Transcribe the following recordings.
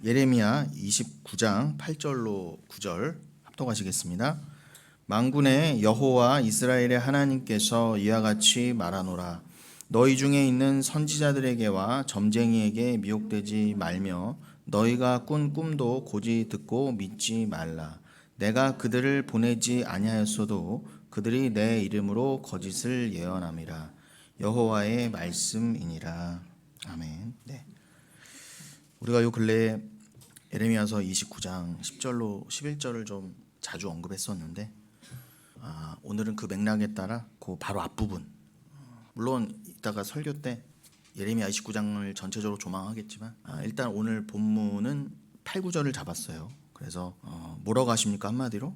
예레미야 29장 8절로 9절 합독하시겠습니다. 만군의 여호와 이스라엘의 하나님께서 이와 같이 말하노라. 너희 중에 있는 선지자들에게와 점쟁이에게 미혹되지 말며 너희가 꾼 꿈도 고지 듣고 믿지 말라. 내가 그들을 보내지 아니하였어도 그들이 내 이름으로 거짓을 예언함이라. 여호와의 말씀이니라. 아멘. 네. 우리가 요 근래에 예레미야서 29장 10절로 11절을 좀 자주 언급했었는데 오늘은 그 맥락에 따라 그 바로 앞부분, 물론 이따가 설교 때 예레미야 29장을 전체적으로 조망하겠지만 일단 오늘 본문은 8, 9절을 잡았어요. 그래서 뭐라고 하십니까? 한마디로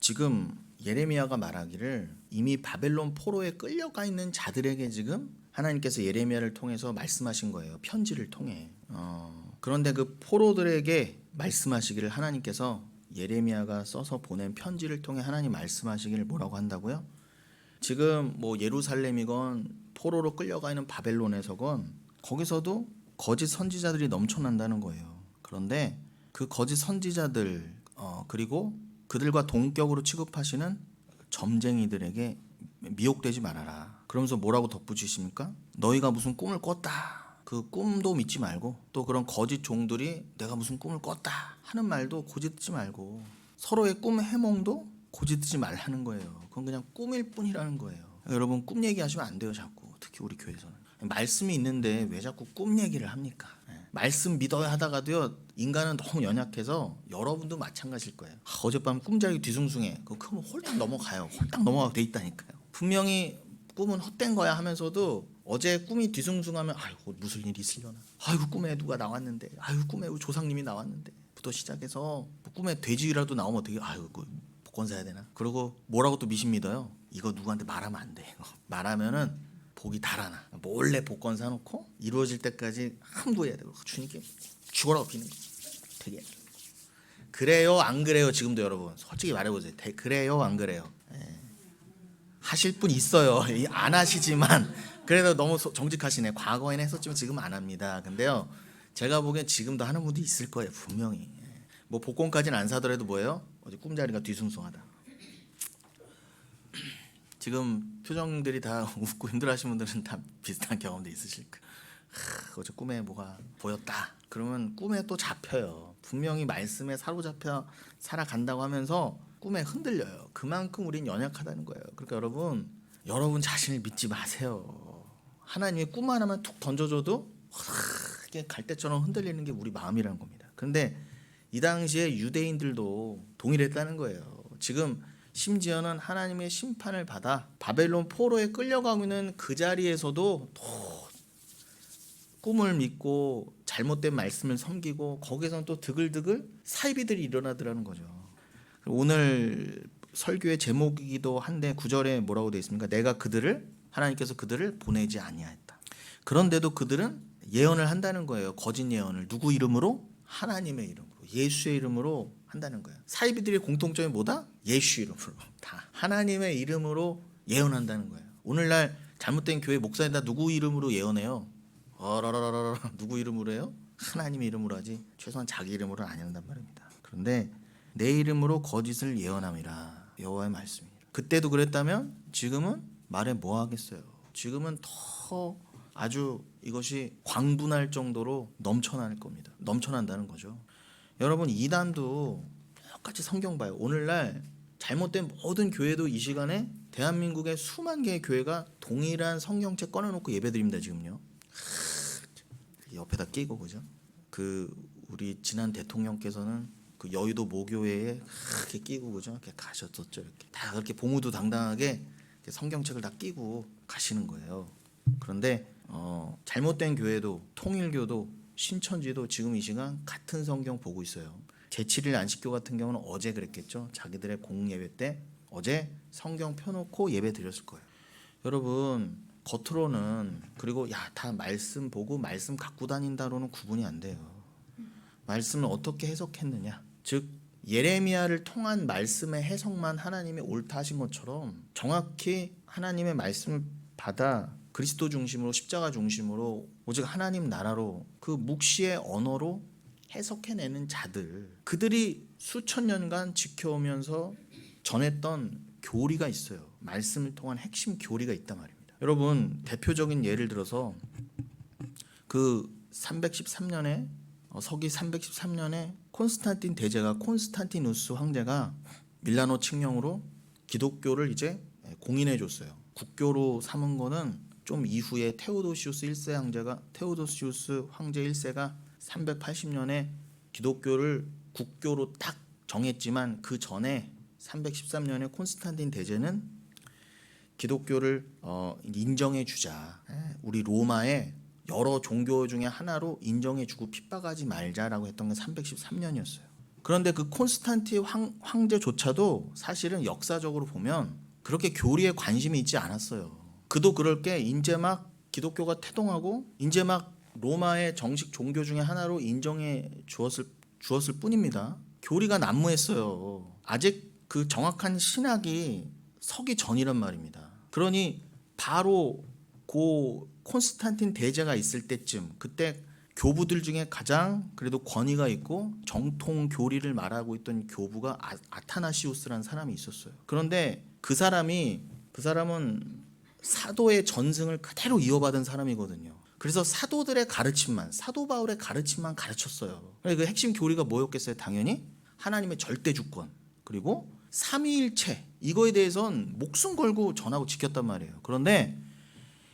지금 예레미야가 말하기를 이미 바벨론 포로에 끌려가 있는 자들에게 지금 하나님께서 예레미야를 통해서 말씀하신 거예요. 편지를 통해. 그런데 그 포로들에게 말씀하시기를 하나님께서 예레미야가 써서 보낸 편지를 통해 하나님 말씀하시기를 뭐라고 한다고요? 지금 뭐 예루살렘이건 포로로 끌려가 있는 바벨론에서건 거기서도 거짓 선지자들이 넘쳐난다는 거예요. 그런데 그 거짓 선지자들 그리고 그들과 동격으로 취급하시는 점쟁이들에게 미혹되지 말아라. 그러면서 뭐라고 덧붙이십니까? 너희가 무슨 꿈을 꿨다. 그 꿈도 믿지 말고 또 그런 거짓 종들이 내가 무슨 꿈을 꿨다 하는 말도 고지 듣지 말고 서로의 꿈 해몽도 고지 듣지 말라는 거예요. 그건 그냥 꿈일 뿐이라는 거예요. 여러분 꿈 얘기하시면 안 돼요. 자꾸 특히 우리 교회에서는 말씀이 있는데 왜 자꾸 꿈 얘기를 합니까? 말씀 믿어야 하다가도요 인간은 너무 연약해서 여러분도 마찬가지일 거예요. 어젯밤 꿈자리 뒤숭숭해. 그거 홀딱 넘어가요. 홀딱 넘어가게 돼 있다니까요. 분명히 꿈은 헛된 거야 하면서도 어제 꿈이 뒤숭숭하면 아이고 무슨 일이 있으려나, 아이고 꿈에 누가 나왔는데, 아이고 꿈에 우리 조상님이 나왔는데 부터 시작해서 뭐 꿈에 돼지라도 나오면 어떻게 아이고 복권 사야 되나. 그리고 뭐라고 또 미신 믿어요. 이거 누구한테 말하면 안 돼. 말하면은 복이 달아나. 몰래 복권 사놓고 이루어질 때까지 함구해야 되고 주님께 죽어라고 비는 거. 되게 그래요 안 그래요? 지금도 여러분 솔직히 말해보세요. 그래요 안 그래요? 하실 분 있어요. 안 하시지만 그래도 너무 정직하시네. 과거에는 했었지만 지금 안 합니다. 근데요 제가 보기엔 지금도 하는 분도 있을 거예요. 분명히. 뭐 복권까지는 안 사더라도 뭐예요? 어제 꿈자리가 뒤숭숭하다. 지금 표정들이 다 웃고 힘들어하시는 분들은 다 비슷한 경험도 있으실 거예요. 어제 꿈에 뭐가 보였다. 그러면 꿈에 또 잡혀요. 분명히 말씀에 사로잡혀 살아간다고 하면서 꿈에 흔들려요. 그만큼 우린 연약하다는 거예요. 그러니까 여러분 자신을 믿지 마세요. 하나님이 꿈 하나만 툭 던져줘도 이게 갈대처럼 흔들리는 게 우리 마음이라는 겁니다. 그런데 이 당시에 유대인들도 동일했다는 거예요. 지금 심지어는 하나님의 심판을 받아 바벨론 포로에 끌려가고 있는 그 자리에서도 또 꿈을 믿고 잘못된 말씀을 섬기고 거기서는 또 드글드글 사이비들이 일어나더라는 거죠. 오늘 설교의 제목이기도 한데 9절에 뭐라고 되어 있습니까? 하나님께서 그들을 보내지 아니하였다. 그런데도 그들은 예언을 한다는 거예요. 거짓 예언을. 누구 이름으로? 하나님의 이름으로, 예수의 이름으로 한다는 거예요. 사이비들의 공통점이 뭐다? 예수 이름으로. 다 하나님의 이름으로 예언한다는 거예요. 오늘날 잘못된 교회 목사님 다 누구 이름으로 예언해요? 누구 이름으로 해요? 하나님의 이름으로 하지 최소한 자기 이름으로는 안 한단 말입니다. 그런데 내 이름으로 거짓을 예언함이라. 여호와의 말씀이라. 그때도 그랬다면 지금은 말해 뭐 하겠어요. 지금은 더 아주 이것이 광분할 정도로 넘쳐날 겁니다. 넘쳐난다는 거죠. 여러분 이단도 똑같이 성경 봐요. 오늘날 잘못된 모든 교회도 이 시간에 대한민국의 수만 개의 교회가 동일한 성경책 꺼내놓고 예배드립니다. 지금요. 옆에다 끼고 그죠? 그 우리 지난 대통령께서는 그 여의도 모교회에 이렇게 끼고 그죠? 이렇게 가셨었죠. 이렇게 다 그렇게 봉우도 당당하게 성경책을 다 끼고 가시는 거예요. 그런데 잘못된 교회도 통일교도 신천지도 지금 이 시간 같은 성경 보고 있어요. 제7일 안식교 같은 경우는 어제 그랬겠죠. 자기들의 공예배 때 어제 성경 펴놓고 예배 드렸을 거예요. 여러분 겉으로는 그리고 다 말씀 보고 말씀 갖고 다닌다로는 구분이 안 돼요. 말씀을 어떻게 해석했느냐. 즉 예레미야를 통한 말씀의 해석만 하나님이 옳다 하신 것처럼 정확히 하나님의 말씀을 받아 그리스도 중심으로 십자가 중심으로 오직 하나님 나라로 그 묵시의 언어로 해석해내는 자들, 그들이 수천 년간 지켜오면서 전했던 교리가 있어요. 말씀을 통한 핵심 교리가 있단 말입니다. 여러분, 대표적인 예를 들어서 그 313년에 서기 313년에 콘스탄틴 대제가, 콘스탄티누스 황제가 밀라노 칙령으로 기독교를 이제 공인해 줬어요. 국교로 삼은 거는 좀 이후에 테오도시우스 1세 380년에 기독교를 국교로 딱 정했지만, 그 전에 313년에 콘스탄틴 대제는 기독교를 인정해 주자, 우리 로마의 여러 종교 중에 하나로 인정해 주고 핍박하지 말자라고 했던 게 313년이었어요. 그런데 그 콘스탄틴 황제조차도 사실은 역사적으로 보면 그렇게 교리에 관심이 있지 않았어요. 그도 그럴 게 이제 막 기독교가 태동하고 이제 막 로마의 정식 종교 중에 하나로 인정해 주었을 뿐입니다. 교리가 난무했어요. 아직 그 정확한 신학이 서기 전이란 말입니다. 그러니 바로 고 콘스탄틴 대제가 있을 때쯤, 그때 교부들 중에 가장 그래도 권위가 있고 정통 교리를 말하고 있던 교부가 아타나시우스라는 사람이 있었어요. 그런데 그 사람은 사도의 전승을 그대로 이어받은 사람이거든요. 그래서 사도들의 가르침만, 사도 바울의 가르침만 가르쳤어요. 그 핵심 교리가 뭐였겠어요? 당연히 하나님의 절대 주권, 그리고 삼위일체, 이거에 대해선 목숨 걸고 전하고 지켰단 말이에요. 그런데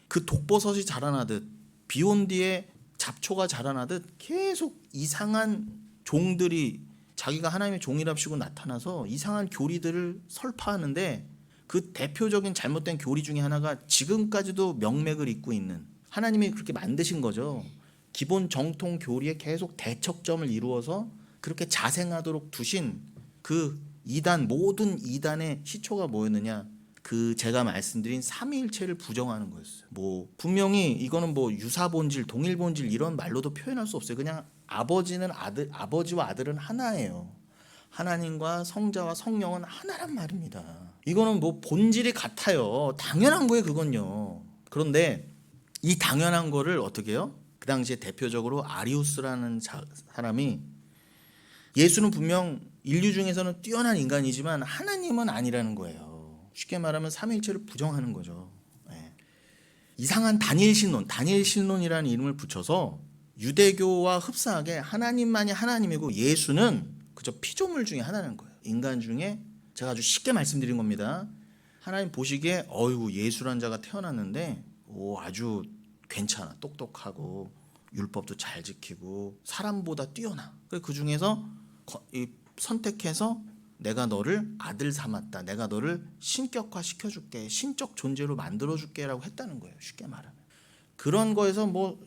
그 독버섯이 자라나듯, 비온 뒤에 잡초가 자라나듯 계속 이상한 종들이 자기가 하나님의 종이랍시고 나타나서 이상한 교리들을 설파하는데, 그 대표적인 잘못된 교리 중에 하나가 지금까지도 명맥을 잇고 있는, 하나님이 그렇게 만드신 거죠. 기본 정통 교리에 계속 대척점을 이루어서 그렇게 자생하도록 두신 그 이단, 모든 이단의 시초가 뭐였느냐? 그 제가 말씀드린 삼위일체를 부정하는 거였어요. 뭐 분명히 이거는 뭐 유사본질, 동일본질 이런 말로도 표현할 수 없어요. 그냥 아버지와 아들은 하나예요. 하나님과 성자와 성령은 하나란 말입니다. 이거는 뭐 본질이 같아요. 당연한 거예요, 그건요. 그런데 이 당연한 거를 어떻게 해요? 그 당시에 대표적으로 아리우스라는 사람이, 예수는 분명 인류 중에서는 뛰어난 인간이지만 하나님은 아니라는 거예요. 쉽게 말하면 삼위일체를 부정하는 거죠. 이상한 다니엘신론이라는 이름을 붙여서 유대교와 흡사하게 하나님만이 하나님이고 예수는 그저 피조물 중에 하나라는 거예요. 인간 중에, 제가 아주 쉽게 말씀드린 겁니다. 하나님 보시기에 예수란 자가 태어났는데 아주 괜찮아, 똑똑하고 율법도 잘 지키고 사람보다 뛰어나. 그 중에서 선택해서 내가 너를 아들 삼았다, 내가 너를 신격화 시켜줄게, 신적 존재로 만들어줄게 라고 했다는 거예요. 쉽게 말하면. 그런 거에서 뭐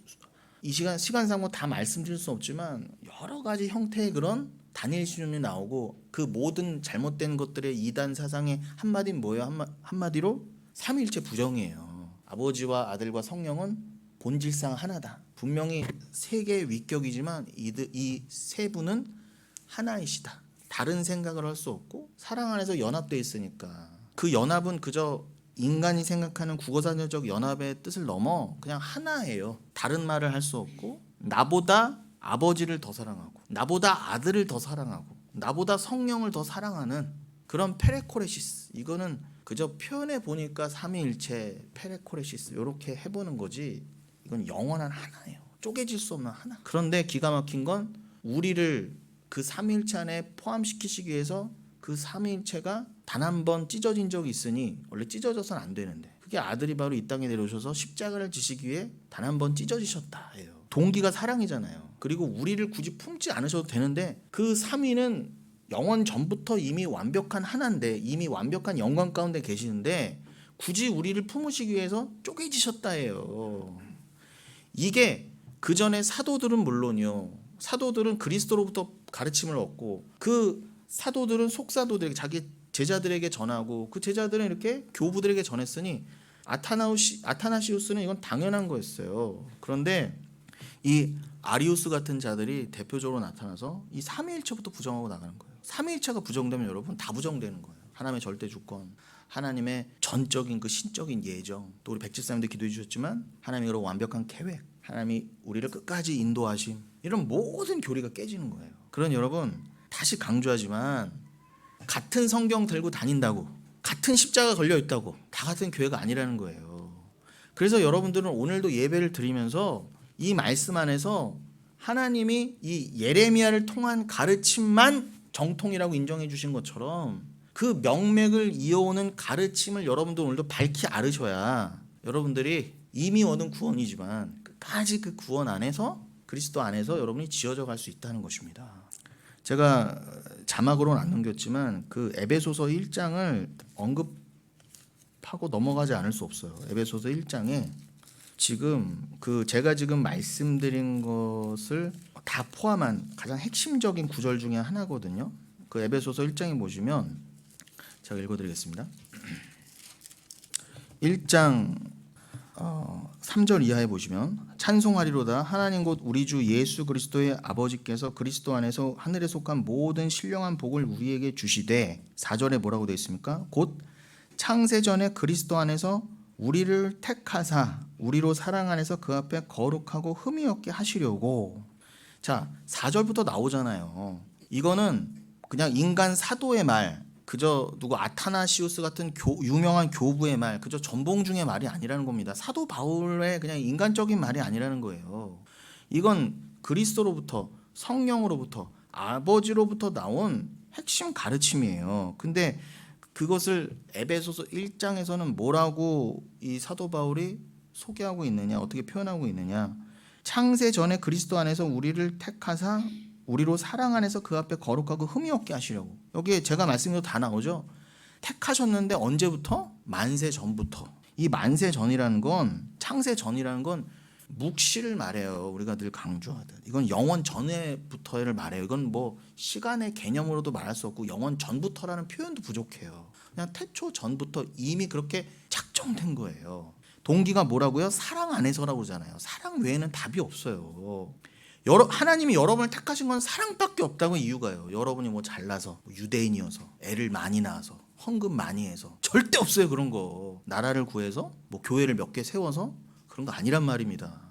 이 시간상 뭐 다 말씀드릴 수 없지만 여러 가지 형태의 그런 다니엘 신론이 나오고, 그 모든 잘못된 것들의 이단 사상의 한마디는 뭐예요? 한마디로 삼위일체 부정이에요. 아버지와 아들과 성령은 본질상 하나다. 분명히 세 개의 위격이지만 이 세 분은 하나이시다. 다른 생각을 할 수 없고 사랑 안에서 연합되어 있으니까, 그 연합은 그저 인간이 생각하는 국어사전적 연합의 뜻을 넘어 그냥 하나예요. 다른 말을 할 수 없고, 나보다 아버지를 더 사랑하고, 나보다 아들을 더 사랑하고, 나보다 성령을 더 사랑하는 그런 페레코레시스, 이거는 그저 표현해 보니까 삼위일체, 페레코레시스 이렇게 해보는 거지, 이건 영원한 하나예요. 쪼개질 수 없는 하나. 그런데 기가 막힌 건, 우리를 그 삼위일체 안에 포함시키시기 위해서 그 삼위일체가 단 한 번 찢어진 적이 있으니, 원래 찢어져서는 안 되는데 그게 아들이 바로 이 땅에 내려오셔서 십자가를 지시기 위해 단 한 번 찢어지셨다 해요. 동기가 사랑이잖아요. 그리고 우리를 굳이 품지 않으셔도 되는데, 그 삼위는 영원 전부터 이미 완벽한 하나인데, 이미 완벽한 영광 가운데 계시는데 굳이 우리를 품으시기 위해서 쪼개지셨다 해요. 이게 그 전에 사도들은 물론이요, 사도들은 그리스도로부터 가르침을 얻고, 그 사도들은 속사도들에게, 자기 제자들에게 전하고, 그 제자들은 이렇게 교부들에게 전했으니 아타나시우스는 이건 당연한 거였어요. 그런데 이 아리우스 같은 자들이 대표적으로 나타나서 이 삼위일체부터 부정하고 나가는 거예요. 삼위일체가 부정되면 여러분 다 부정되는 거예요. 하나님의 절대 주권, 하나님의 전적인 그 신적인 예정, 또 우리 백지사님도 기도해 주셨지만 하나님의 그런 완벽한 계획, 하나님이 우리를 끝까지 인도하심, 이런 모든 교리가 깨지는 거예요. 그런 여러분, 다시 강조하지만 같은 성경 들고 다닌다고, 같은 십자가 걸려 있다고 다 같은 교회가 아니라는 거예요. 그래서 여러분들은 오늘도 예배를 드리면서 이 말씀 안에서 하나님이 이 예레미야를 통한 가르침만 정통이라고 인정해 주신 것처럼 그 명맥을 이어오는 가르침을 여러분들 오늘도 밝히 앓으셔야 여러분들이 이미 얻은 구원이지만 끝까지 그 구원 안에서, 그리스도 안에서 여러분이 지어져 갈 수 있다는 것입니다. 제가 자막으로는 안 넘겼지만 그 에베소서 1장을 언급하고 넘어가지 않을 수 없어요. 에베소서 1장에 지금 제가 지금 말씀드린 것을 다 포함한 가장 핵심적인 구절 중에 하나거든요. 그 에베소서 1장에 보시면 제가 읽어드리겠습니다. 1장 3절 이하에 보시면 찬송하리로다 하나님 곧 우리 주 예수 그리스도의 아버지께서 그리스도 안에서 하늘에 속한 모든 신령한 복을 우리에게 주시되, 4절에 뭐라고 되어 있습니까? 곧 창세전에 그리스도 안에서 우리를 택하사 우리로 사랑 안에서 그 앞에 거룩하고 흠이 없게 하시려고. 자, 4절부터 나오잖아요. 이거는 그냥 인간 사도의 말, 그저 누구 아타나시우스 같은 유명한 교부의 말, 그저 전봉중의 말이 아니라는 겁니다. 사도 바울의 그냥 인간적인 말이 아니라는 거예요. 이건 그리스도로부터, 성령으로부터, 아버지로부터 나온 핵심 가르침이에요. 근데 그것을 에베소서 1장에서는 뭐라고 이 사도 바울이 소개하고 있느냐, 어떻게 표현하고 있느냐. 창세 전에 그리스도 안에서 우리를 택하사 우리로 사랑 안에서 그 앞에 거룩하고 흠이 없게 하시려고. 여기에 제가 말씀드린 다 나오죠. 택하셨는데 언제부터? 만세 전부터. 이 만세 전이라는 건, 창세 전이라는 건 묵시를 말해요. 우리가 늘 강조하듯. 이건 영원 전에부터를 말해요. 이건 뭐 시간의 개념으로도 말할 수 없고 영원 전부터라는 표현도 부족해요. 그냥 태초 전부터 이미 그렇게 작정된 거예요. 동기가 뭐라고요? 사랑 안에서라고 그러잖아요. 사랑 외에는 답이 없어요. 하나님이 여러분을 택하신 건 사랑밖에 없다고 이유가요. 여러분이 뭐 잘나서, 유대인이어서, 애를 많이 낳아서, 헌금 많이 해서 절대 없어요. 그런 거. 나라를 구해서 뭐 교회를 몇 개 세워서 그런 거 아니란 말입니다.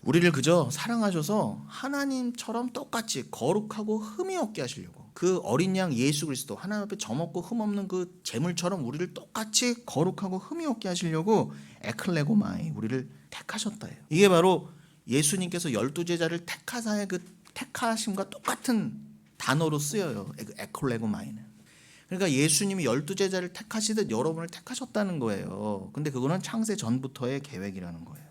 우리를 그저 사랑하셔서 하나님처럼 똑같이 거룩하고 흠이 없게 하시려고. 그 어린 양 예수 그리스도, 하나님 앞에 점없고 흠없는 그 제물처럼 우리를 똑같이 거룩하고 흠이 없게 하시려고 에클레고마이, 우리를 택하셨다예요. 이게 바로 예수님께서 12제자를 택하사의 그 택하심과 똑같은 단어로 쓰여요. 에클레고마이는. 그러니까 예수님이 12제자를 택하시듯 여러분을 택하셨다는 거예요. 근데 그거는 창세 전부터의 계획이라는 거예요.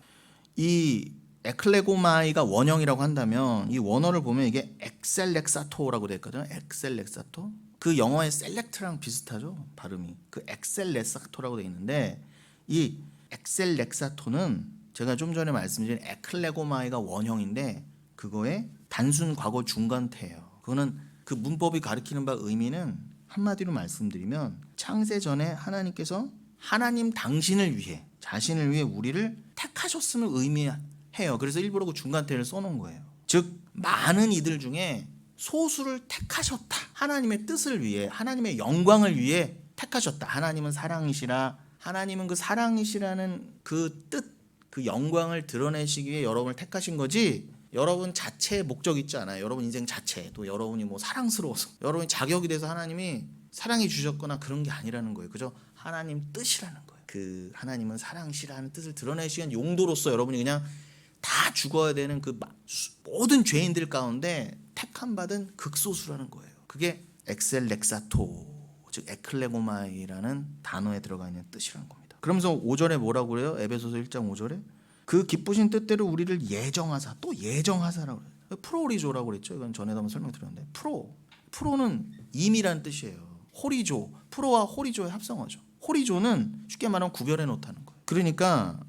이 에클레고마이가 원형이라고 한다면 이 원어를 보면 이게 엑셀렉사토라고 되어 있거든요. 엑셀렉사토. 그 영어의 셀렉트랑 비슷하죠, 발음이. 그 엑셀렉사토라고 되어 있는데 이 엑셀렉사토는 제가 좀 전에 말씀드린 에클레고마이가 원형인데 그거의 단순 과거 중간태예요. 그거는 그 문법이 가리키는 바 의미는 한마디로 말씀드리면 창세 전에 하나님께서 하나님 당신을 위해, 자신을 위해 우리를 택하셨음을 의미해요. 그래서 일부러 그 중간태를 써놓은 거예요. 즉 많은 이들 중에 소수를 택하셨다. 하나님의 뜻을 위해, 하나님의 영광을 위해 택하셨다. 하나님은 사랑이시라. 하나님은 그 사랑이시라는 그 뜻, 그 영광을 드러내시기 위해 여러분을 택하신 거지, 여러분 자체의 목적 있지 않아요. 여러분 인생 자체, 또 여러분이 뭐 사랑스러워서, 여러분이 자격이 돼서 하나님이 사랑해 주셨거나 그런 게 아니라는 거예요. 그저 하나님 뜻이라는 거예요. 그 하나님은 사랑이시라는 뜻을 드러내시기 위한 용도로서 여러분이 그냥 다 죽어야 되는 그 모든 죄인들 가운데 택함 받은 극소수라는 거예요. 그게 엑셀렉사토, 즉 에클레고마이라는 단어에 들어가 있는 뜻이라는 겁니다. 그러면서 5절에 뭐라고 그래요? 에베소서 1장 5절에 그 기쁘신 뜻대로 우리를 예정하사, 또 예정하사라고 그래요. 프로리조라고 그랬죠. 이건 전에도 한번 설명드렸는데, 프로는 임이라는 뜻이에요. 호리조, 프로와 호리조의 합성어죠. 호리조는 쉽게 말하면 구별해 놓다는 거예요. 그러니까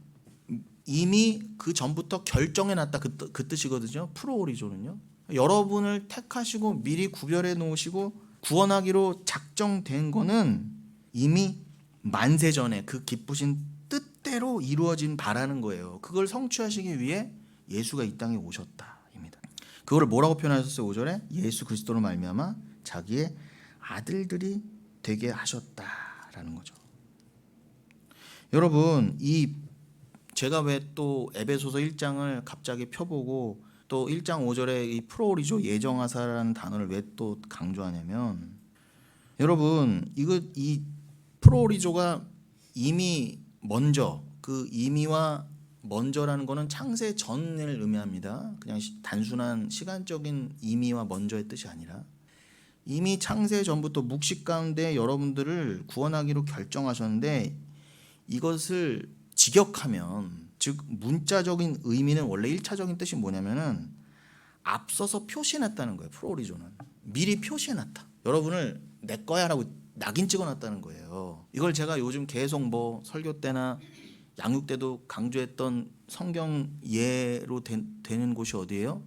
이미 그 전부터 결정해 놨다, 그 뜻이거든요. 프로호리조는요. 여러분을 택하시고 미리 구별해 놓으시고 구원하기로 작정된 거는 이미 만세 전에 그 기쁘신 뜻대로 이루어진 바라는 거예요. 그걸 성취하시기 위해 예수가 이 땅에 오셨다입니다. 그걸 뭐라고 표현하셨어요? 5절에 예수 그리스도로 말미암아 자기의 아들들이 되게 하셨다라는 거죠. 여러분, 제가 왜 또 에베소서 1장을 갑자기 펴보고 또 1장 5절에 이 프로오리조 예정하사라는 단어를 왜 또 강조하냐면, 여러분 이 프로오리조가 이미 먼저, 그 이미와 먼저라는 거는 창세 전을 의미합니다. 그냥 단순한 시간적인 이미와 먼저의 뜻이 아니라 이미 창세 전부터 묵시 가운데 여러분들을 구원하기로 결정하셨는데, 이것을 직역하면, 즉 문자적인 의미는 원래 1차적인 뜻이 뭐냐면은 앞서서 표시해놨다는 거예요. 프로오리조는 미리 표시해놨다. 여러분을 내 거야 라고 낙인 찍어놨다는 거예요. 이걸 제가 요즘 계속 뭐 설교 때나 양육 때도 강조했던 성경 예로 되는 곳이 어디예요?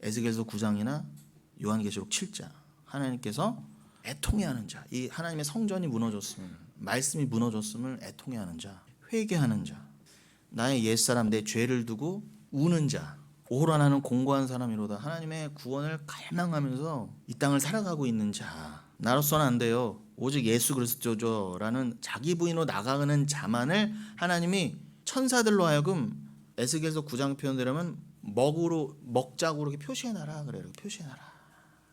에스겔서 9장이나 요한계시록 7장. 하나님께서 애통해하는 자, 이 하나님의 성전이 무너졌음을, 말씀이 무너졌음을 애통해하는 자, 회개하는 자, 나의 옛사람 내 죄를 두고 우는 자, 오호라나는 공고한 사람이로다. 하나님의 구원을 갈망하면서 이 땅을 살아가고 있는 자, 나로서는 안 돼요. 오직 예수 그리스도죠라는 자기 부인으로 나가는 자만을 하나님이 천사들로 하여금 에스겔서 9장 표현대로면 먹자고 이렇게 표시해놔라 그래요. 표시해놔라.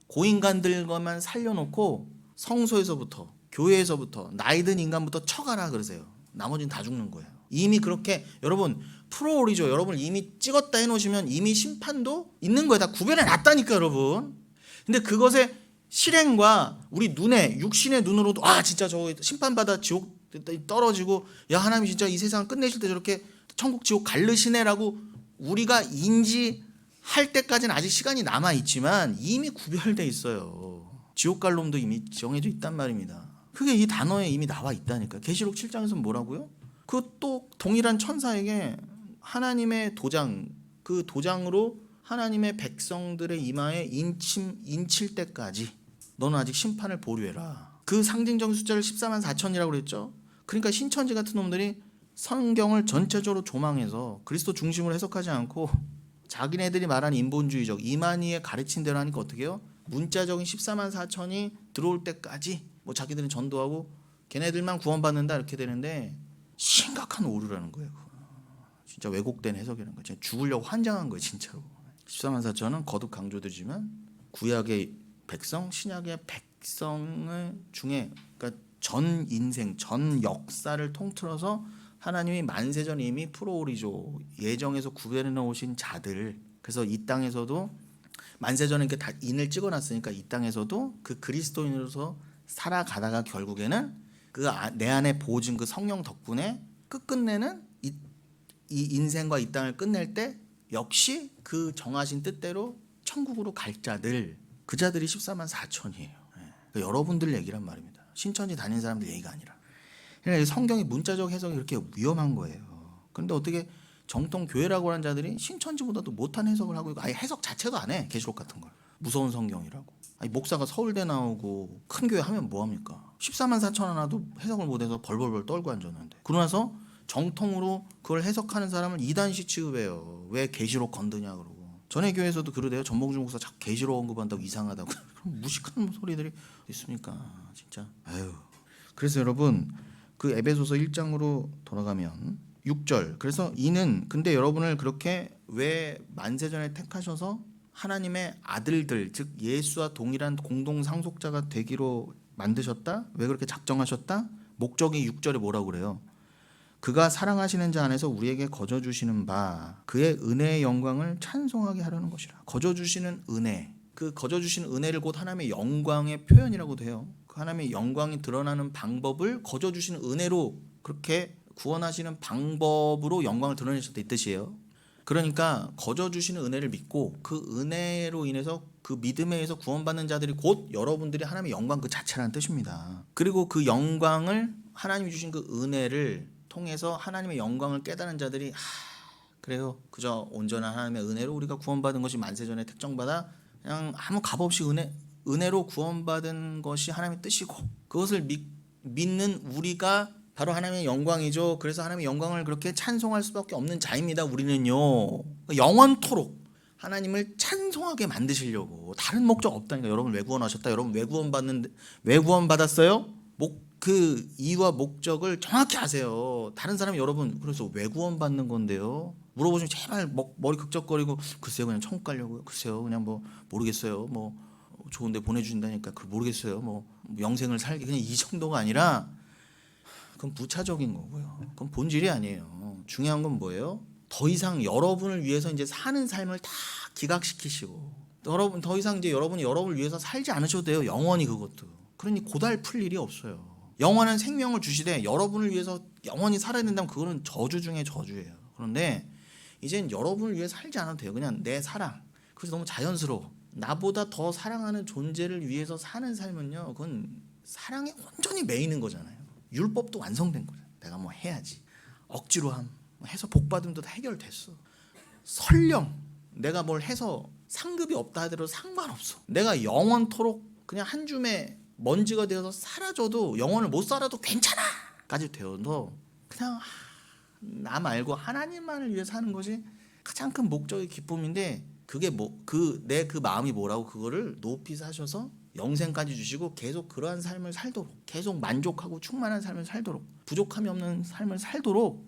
고인간들과만 살려놓고 성소에서부터, 교회에서부터, 나이든 인간부터 쳐가라 그러세요. 나머지는 다 죽는 거예요. 이미 그렇게, 여러분 프로오리조, 여러분을 이미 찍었다 해놓으시면 이미 심판도 있는 거예요. 다 구별해 놨다니까 여러분. 근데 그것의 실행과 우리 눈에, 육신의 눈으로도 진짜 저 심판받아 지옥 떨어지고, 야 하나님이 진짜 이 세상을 끝내실 때 저렇게 천국 지옥 갈르시네라고 우리가 인지할 때까지는 아직 시간이 남아있지만 이미 구별돼 있어요. 지옥 갈 놈도 이미 정해져 있단 말입니다. 그게 이 단어에 이미 나와 있다니까. 계시록 7장에서는 뭐라고요? 그 또 동일한 천사에게 하나님의 도장, 그 도장으로 하나님의 백성들의 이마에 인칠 때까지 너는 아직 심판을 보류해라. 그 상징적인 숫자를 14만 4천이라고 그랬죠. 그러니까 신천지 같은 놈들이 성경을 전체적으로 조망해서 그리스도 중심으로 해석하지 않고 자기네들이 말하는 인본주의적 이만희의 가르친 대로 하니까 어떻게 해요? 문자적인 14만 4천이 들어올 때까지 뭐 자기들은 전도하고 걔네들만 구원받는다 이렇게 되는데, 심각한 오류라는 거예요. 진짜 왜곡된 해석이라는 거예요. 진짜 죽으려고 환장한 거예요 진짜로. 14만 4천은 거듭 강조드리지만 구약의 백성, 신약의 백성을 중에, 그러니까 전 인생, 전 역사를 통틀어서 하나님이 만세전 이미 프로오리조 예정에서 구별해 놓으신 자들, 그래서 이 땅에서도 만세전에 이렇게 다 인을 찍어놨으니까 이 땅에서도 그 그리스도인으로서 살아가다가 결국에는 그 내 안에 보증 그 성령 덕분에 끝끝내는 이 인생과 이 땅을 끝낼 때 역시 그 정하신 뜻대로 천국으로 갈 자들, 그 자들이 14만 4천이에요. 그러니까 여러분들 얘기란 말입니다. 신천지 다니는 사람들 얘기가 아니라. 그러니까 성경의 문자적 해석이 그렇게 위험한 거예요. 그런데 어떻게 정통 교회라고 하는 자들이 신천지보다도 못한 해석을 하고 있고, 아예 해석 자체도 안 해. 계시록 같은 걸. 무서운 성경이라고. 아니 목사가 서울대 나오고 큰 교회 하면 뭐합니까? 14만 4천 하나도 해석을 못해서 벌벌벌 떨고 앉았는데, 그러고 나서 정통으로 그걸 해석하는 사람을 이단시 취급해요. 왜 계시록 건드냐 그러고. 전에 교회에서도 그러대요. 전봉주 목사 자꾸 계시록 언급한다고 이상하다고. 그럼 무식한 소리들이 있습니까 진짜. 아유. 그래서 여러분 그 에베소서 1장으로 돌아가면 6절, 그래서 이는 근데 여러분을 그렇게 왜 만세전에 택하셔서 하나님의 아들들, 즉 예수와 동일한 공동 상속자가 되기로 만드셨다? 왜 그렇게 작정하셨다? 목적이 6절에 뭐라고 그래요? 그가 사랑하시는 자 안에서 우리에게 거저 주시는 바 그의 은혜의 영광을 찬송하게 하려는 것이라. 거저 주시는 은혜, 그 거저 주시는 은혜를 곧 하나님의 영광의 표현이라고도 해요. 그 하나님의 영광이 드러나는 방법을 거저 주시는 은혜로, 그렇게 구원하시는 방법으로 영광을 드러내셨다 이 뜻이에요. 그러니까 거저 주시는 은혜를 믿고 그 은혜로 인해서 그 믿음에 의해서 구원받는 자들이 곧 여러분들이 하나님의 영광 그 자체라는 뜻입니다. 그리고 그 영광을, 하나님이 주신 그 은혜를 통해서 하나님의 영광을 깨달은 자들이 그래요, 그저 온전한 하나님의 은혜로 우리가 구원받은 것이 만세전에 택정받아 그냥 아무 값 없이 은혜로 구원받은 것이 하나님의 뜻이고, 그것을 믿는 우리가 바로 하나님의 영광이죠. 그래서 하나님의 영광을 그렇게 찬송할 수밖에 없는 자입니다. 우리는요, 영원토록 하나님을 찬송하게 만드시려고, 다른 목적 없다니까. 여러분 왜 구원하셨다? 여러분 왜 구원받았어요? 그 이유와 목적을 정확히 아세요. 다른 사람이 여러분 그래서 왜 구원받는 건데요? 물어보시면 제발 머리 극적거리고 글쎄요 그냥 천국 가려고요. 글쎄요 그냥 뭐 모르겠어요. 뭐 좋은데 보내주신다니까 그 모르겠어요. 뭐 영생을 살기 그냥 이 정도가 아니라 그건 부차적인 거고요. 그건 본질이 아니에요. 중요한 건 뭐예요? 더 이상 여러분을 위해서 이제 사는 삶을 다 기각시키시고 여러분 더 이상 이제 여러분이 여러분을 위해서 살지 않으셔도 돼요. 영원히 그것도. 그러니 고달플 일이 없어요. 영원한 생명을 주시되 여러분을 위해서 영원히 살아야 된다면 그거는 저주 중에 저주예요. 그런데 이젠 여러분을 위해 살지 않아도 돼요. 그냥 내 사랑. 그래서 너무 자연스러워. 나보다 더 사랑하는 존재를 위해서 사는 삶은요. 그건 사랑에 온전히 매이는 거잖아요. 율법도 완성된 거잖아요. 내가 뭐 해야지. 억지로 해서 복 받으면 다 해결됐어. 설령 내가 뭘 해서 상급이 없다 하더라도 상관없어. 내가 영원토록 그냥 한 줌의 먼지가 되어서 사라져도 영원을 못 살아도 괜찮아 까지 되어도 그냥 나 말고 하나님만을 위해 사는 것이 가장 큰 목적의 기쁨인데 그게 내 그 마음이 뭐라고 그거를 높이 사셔서 영생까지 주시고 계속 그러한 삶을 살도록 계속 만족하고 충만한 삶을 살도록 부족함이 없는 삶을 살도록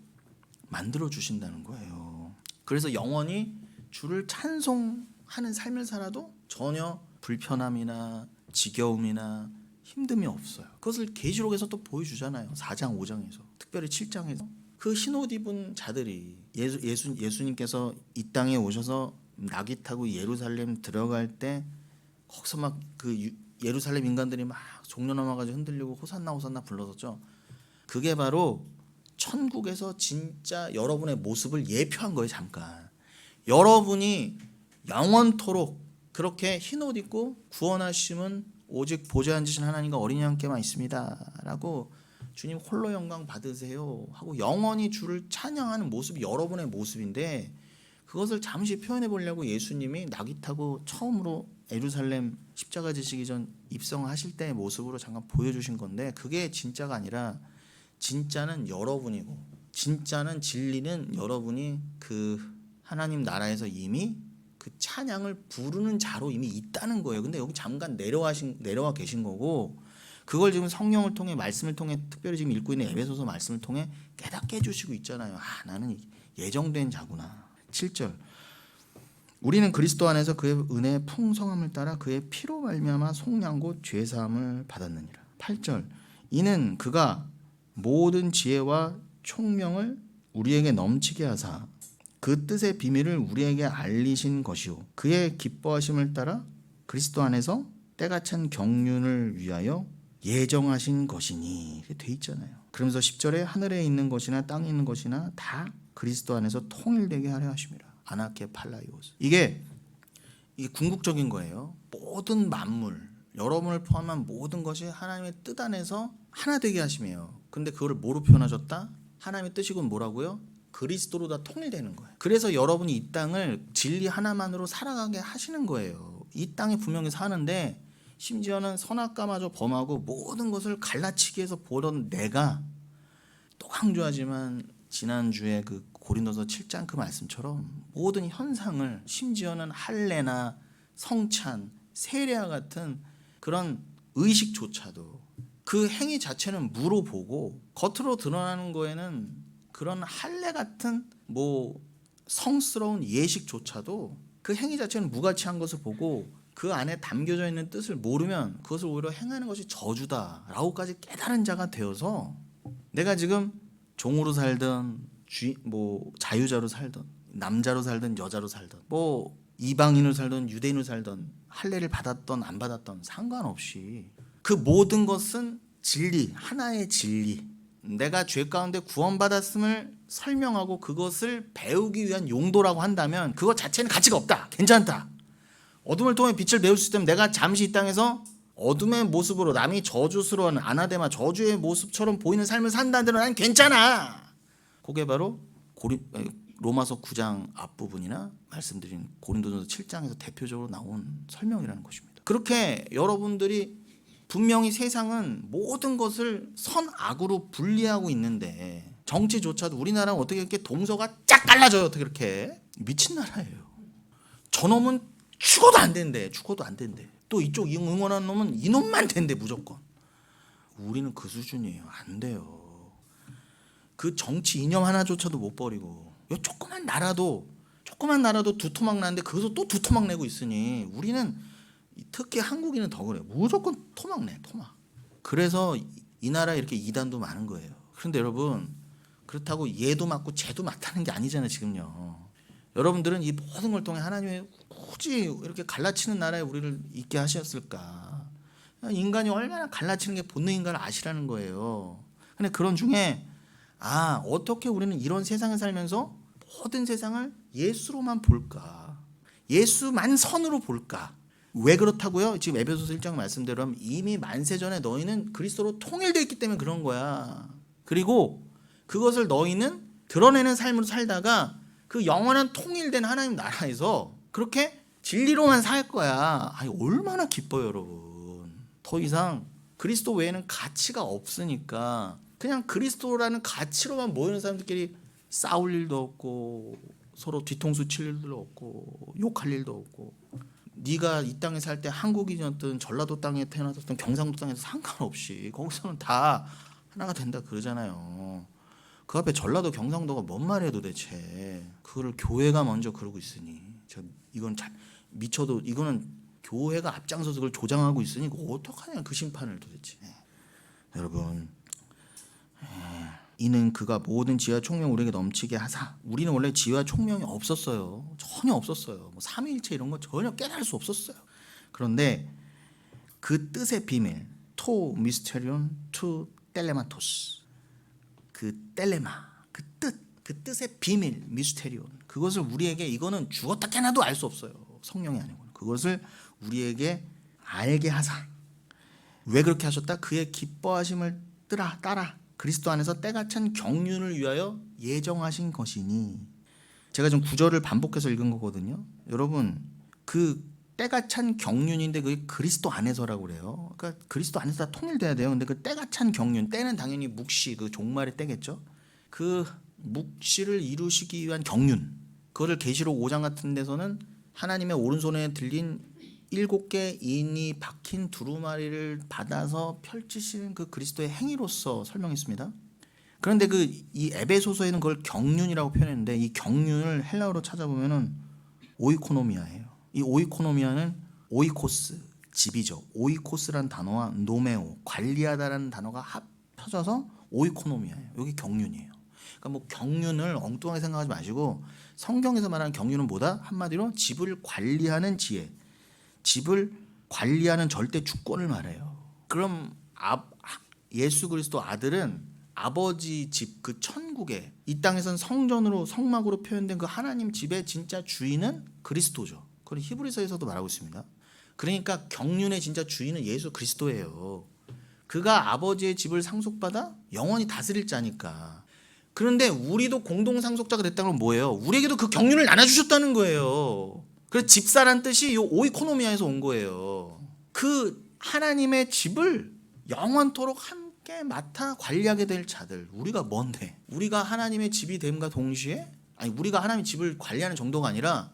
만들어 주신다는 거예요. 그래서 영원히 주를 찬송하는 삶을 살아도 전혀 불편함이나 지겨움이나 힘듦이 없어요. 그것을 계시록에서 또 보여주잖아요. 4장 5장에서 특별히 7장에서 그 흰옷 입은 자들이 예수님께서 이 땅에 오셔서 나귀 타고 예루살렘 들어갈 때 거기서 막 그 예루살렘 인간들이 막 종려 넘어가지고 흔들리고 호산나 호산나 불렀었죠. 그게 바로 천국에서 진짜 여러분의 모습을 예표한 거예요. 잠깐 여러분이 영원토록 그렇게 흰옷 입고 구원하심은 오직 보좌에 앉으신 하나님과 어린이 함께만 있습니다 라고 주님 홀로 영광 받으세요 하고 영원히 주를 찬양하는 모습이 여러분의 모습인데 그것을 잠시 표현해 보려고 예수님이 나귀 타고 처음으로 예루살렘 십자가 지시기 전 입성하실 때의 모습으로 잠깐 보여주신 건데 그게 진짜가 아니라 진짜는 여러분이고 진짜는 진리는 여러분이 그 하나님 나라에서 이미 그 찬양을 부르는 자로 이미 있다는 거예요. 근데 여기 잠깐 내려와 계신 거고 그걸 지금 성령을 통해 말씀을 통해 특별히 지금 읽고 있는 에베소서 말씀을 통해 깨닫게 해주시고 있잖아요. 나는 예정된 자구나. 7절 우리는 그리스도 안에서 그의 은혜의 풍성함을 따라 그의 피로 말미암아 속량 곧 죄사함을 받았느니라. 8절 이는 그가 모든 지혜와 총명을 우리에게 넘치게 하사 그 뜻의 비밀을 우리에게 알리신 것이요 그의 기뻐하심을 따라 그리스도 안에서 때가 찬 경륜을 위하여 예정하신 것이니 이렇게 돼 있잖아요. 그러면서 10절에 하늘에 있는 것이나 땅에 있는 것이나 다 그리스도 안에서 통일되게 하려 하심이라. 아나케 팔라이오스. 이게 궁극적인 거예요. 모든 만물 여러분을 포함한 모든 것이 하나님의 뜻 안에서 하나 되게 하심이에요. 근데 그거를 뭐로 표현하셨다? 하나님의 뜻이곤 뭐라고요? 그리스도로 다 통일되는 거예요. 그래서 여러분이 이 땅을 진리 하나만으로 살아가게 하시는 거예요. 이 땅에 분명히 사는데 심지어는 선악과마저 범하고 모든 것을 갈라치기 해서 보던 내가 또 강조하지만 지난주에 그 고린도서 7장 그 말씀처럼 모든 현상을 심지어는 할례나 성찬, 세례와 같은 그런 의식조차도 그 행위 자체는 무로 보고 겉으로 드러나는 거에는 그런 할례 같은 뭐 성스러운 예식조차도 그 행위 자체는 무가치한 것을 보고 그 안에 담겨져 있는 뜻을 모르면 그것을 오히려 행하는 것이 저주다라고까지 깨달은 자가 되어서 내가 지금 종으로 살든 자유자로 살든 남자로 살든 여자로 살든 뭐 이방인으로 살든 유대인으로 살든 할례를 받았던 안 받았던 상관없이 그 모든 것은 진리 하나의 진리 내가 죄 가운데 구원받았음을 설명하고 그것을 배우기 위한 용도라고 한다면 그것 자체는 가치가 없다. 괜찮다. 어둠을 통해 빛을 배울 수 있다면 내가 잠시 이 땅에서 어둠의 모습으로 남이 저주스러운 아나데마 저주의 모습처럼 보이는 삶을 산다는 난 괜찮아. 그게 바로 로마서 9장 앞부분이나 말씀드린 고린도전서 7장에서 대표적으로 나온 설명이라는 것입니다. 그렇게 여러분들이 분명히 세상은 모든 것을 선악으로 분리하고 있는데 정치조차도 우리나라는 어떻게 이렇게 동서가 쫙 갈라져요. 어떻게 이렇게 미친 나라예요. 저놈은 죽어도 안 된대. 또 이쪽 응원하는 놈은 이놈만 된대 무조건. 우리는 그 수준이에요. 안 돼요. 그 정치 이념 하나조차도 못 버리고 요 조그만 나라도 두토막 나는데 거기서 또 두토막 내고 있으니 우리는 특히 한국인은 더 그래요. 무조건 토막 내 토막. 그래서 이 나라에 이렇게 이단도 많은 거예요. 그런데 여러분 그렇다고 얘도 맞고 쟤도 맞다는 게 아니잖아요. 지금요. 여러분들은 이 모든 걸 통해 하나님이 굳이 이렇게 갈라치는 나라에 우리를 있게 하셨을까? 인간이 얼마나 갈라치는 게 본능인가를 아시라는 거예요. 근데 그런 중에 어떻게 우리는 이런 세상에 살면서 모든 세상을 예수로만 볼까? 예수만 선으로 볼까? 왜 그렇다고요? 지금 에베소서 1장 말씀대로 하면 이미 만세전에 너희는 그리스도로 통일되어 있기 때문에 그런 거야. 그리고 그것을 너희는 드러내는 삶으로 살다가 그 영원한 통일된 하나님 나라에서 그렇게 진리로만 살 거야. 얼마나 기뻐요, 여러분. 더 이상 그리스도 외에는 가치가 없으니까 그냥 그리스도라는 가치로만 모이는 사람들끼리 싸울 일도 없고 서로 뒤통수 칠 일도 없고 욕할 일도 없고 네가 이 땅에 살 때 한국인이었든 전라도 땅에 태어났든 경상도 땅에서 상관없이 거기서는 다 하나가 된다 그러잖아요. 그 앞에 전라도 경상도가 뭔 말이에요 도대체. 그거를 교회가 먼저 그러고 있으니 이건 잘 미쳐도 이거는 교회가 앞장서서 그걸 조장하고 있으니 어떡하냐 그 심판을 도대체. 여러분 이는 그가 모든 지혜와 총명 우리에게 넘치게 하사. 우리는 원래 지혜와 총명이 없었어요. 전혀 없었어요. 뭐 삼위일체 이런 거 전혀 깨달을 수 없었어요. 그런데 그 뜻의 비밀 토 미스테리온 투 텔레마토스 그 텔레마 그 뜻의 비밀 미스테리온 그것을 우리에게 이거는 죽었다 깨나도 알 수 없어요. 성령이 아니고 그것을 우리에게 알게 하사. 왜 그렇게 하셨다? 그의 기뻐하심을 따라 그리스도 안에서 때가 찬 경륜을 위하여 예정하신 것이니. 제가 좀 구절을 반복해서 읽은 거거든요. 여러분 그 때가 찬 경륜인데 그게 그리스도 안에서라고 그래요. 그러니까 그리스도 안에서 다 통일돼야 돼요. 근데 그 때가 찬 경륜, 때는 당연히 묵시 그 종말의 때겠죠. 그 묵시를 이루시기 위한 경륜. 그거를 계시록 5장 같은 데서는 하나님의 오른손에 들린 7개 인이 박힌 두루마리를 받아서 펼치시는 그 그리스도의 행위로서 설명했습니다. 그런데 이 에베소서에는 그걸 경륜이라고 표현했는데 이 경륜을 헬라어로 찾아보면은 오이코노미아예요. 이 오이코노미아는 오이코스, 집이죠. 오이코스라는 단어와 노메오, 관리하다라는 단어가 합쳐져서 오이코노미아예요. 여기 경륜이에요. 그러니까 뭐 경륜을 엉뚱하게 생각하지 마시고 성경에서 말하는 경륜은 뭐다? 한마디로 집을 관리하는 지혜, 집을 관리하는 절대 주권을 말해요. 그럼 예수 그리스도 아들은 아버지 집 그 천국에 이 땅에선 성전으로 성막으로 표현된 그 하나님 집의 진짜 주인은 그리스도죠. 그걸 히브리서에서도 말하고 있습니다. 그러니까 경륜의 진짜 주인은 예수 그리스도예요. 그가 아버지의 집을 상속받아 영원히 다스릴 자니까. 그런데 우리도 공동 상속자가 됐다는 건 뭐예요? 우리에게도 그 경륜을 나눠주셨다는 거예요. 그래서 집사란 뜻이 이 오이코노미아에서 온 거예요. 그 하나님의 집을 영원토록 함께 맡아 관리하게 될 자들. 우리가 뭔데? 우리가 하나님의 집이 됨과 동시에 우리가 하나님의 집을 관리하는 정도가 아니라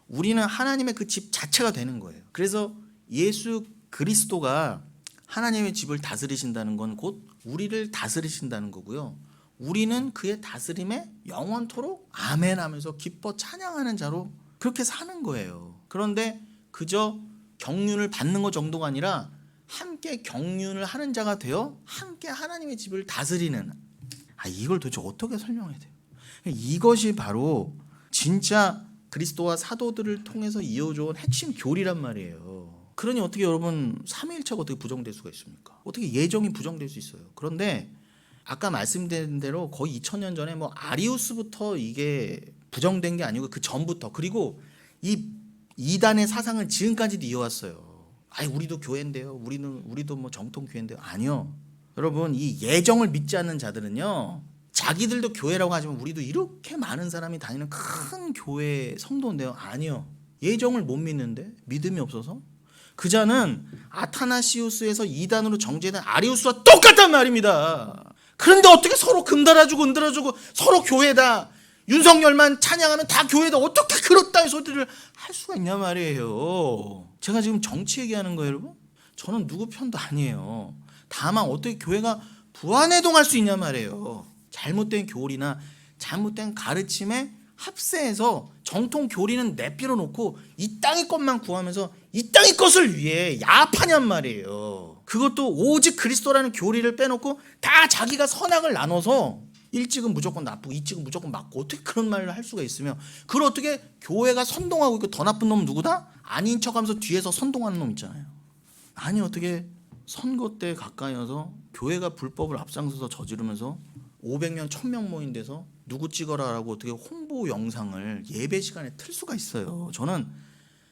우리는 하나님의 그 집 자체가 되는 거예요. 그래서 예수 그리스도가 하나님의 집을 다스리신다는 건 곧 우리를 다스리신다는 거고요. 우리는 그의 다스림에 영원토록 아멘 하면서 기뻐 찬양하는 자로 그렇게 사는 거예요. 그런데 그저 경륜을 받는 것 정도가 아니라 함께 경륜을 하는 자가 되어 함께 하나님의 집을 다스리는. 이걸 도대체 어떻게 설명해야 돼요? 이것이 바로 진짜 그리스도와 사도들을 통해서 이어져온 핵심 교리란 말이에요. 그러니 어떻게 여러분 삼위일체가 어떻게 부정될 수가 있습니까? 어떻게 예정이 부정될 수 있어요? 그런데 아까 말씀드린 대로 거의 2000년 전에 뭐 아리우스부터 이게 부정된 게 아니고 그 전부터, 그리고 이 이단의 사상은 지금까지도 이어왔어요. 우리도 교회인데요. 우리도 뭐 정통 교회인데요. 아니요. 여러분 이 예정을 믿지 않는 자들은요. 자기들도 교회라고 하지만 우리도 이렇게 많은 사람이 다니는 큰 교회 성도인데요. 아니요. 예정을 못 믿는데 믿음이 없어서 그 자는 아타나시우스에서 이단으로 정죄된 아리우스와 똑같단 말입니다. 그런데 어떻게 서로 금달아주고 은달아주고 서로 교회다, 윤석열만 찬양하면 다 교회다, 어떻게 그렇다는 소리를 할 수가 있냐 말이에요. 제가 지금 정치 얘기하는 거예요, 여러분. 저는 누구 편도 아니에요. 다만 어떻게 교회가 부안해동할 수 있냐 말이에요. 잘못된 교리나 잘못된 가르침에 합세해서 정통 교리는 내버려 놓고 이 땅의 것만 구하면서 이 땅의 것을 위해 야합하냔 말이에요. 그것도 오직 그리스도라는 교리를 빼놓고 다 자기가 선악을 나눠서 일찍은 무조건 나쁘고 이찍은 무조건 맞고 어떻게 그런 말을 할 수가 있으며, 그걸 어떻게 교회가 선동하고 있고 더 나쁜 놈은 누구다? 아닌 척하면서 뒤에서 선동하는 놈 있잖아요. 아니 어떻게 선거 때 가까이 와서 교회가 불법을 앞장서서 저지르면서 500명 1000명 모인 데서 누구 찍어라라고 어떻게 홍보 영상을 예배 시간에 틀 수가 있어요. 저는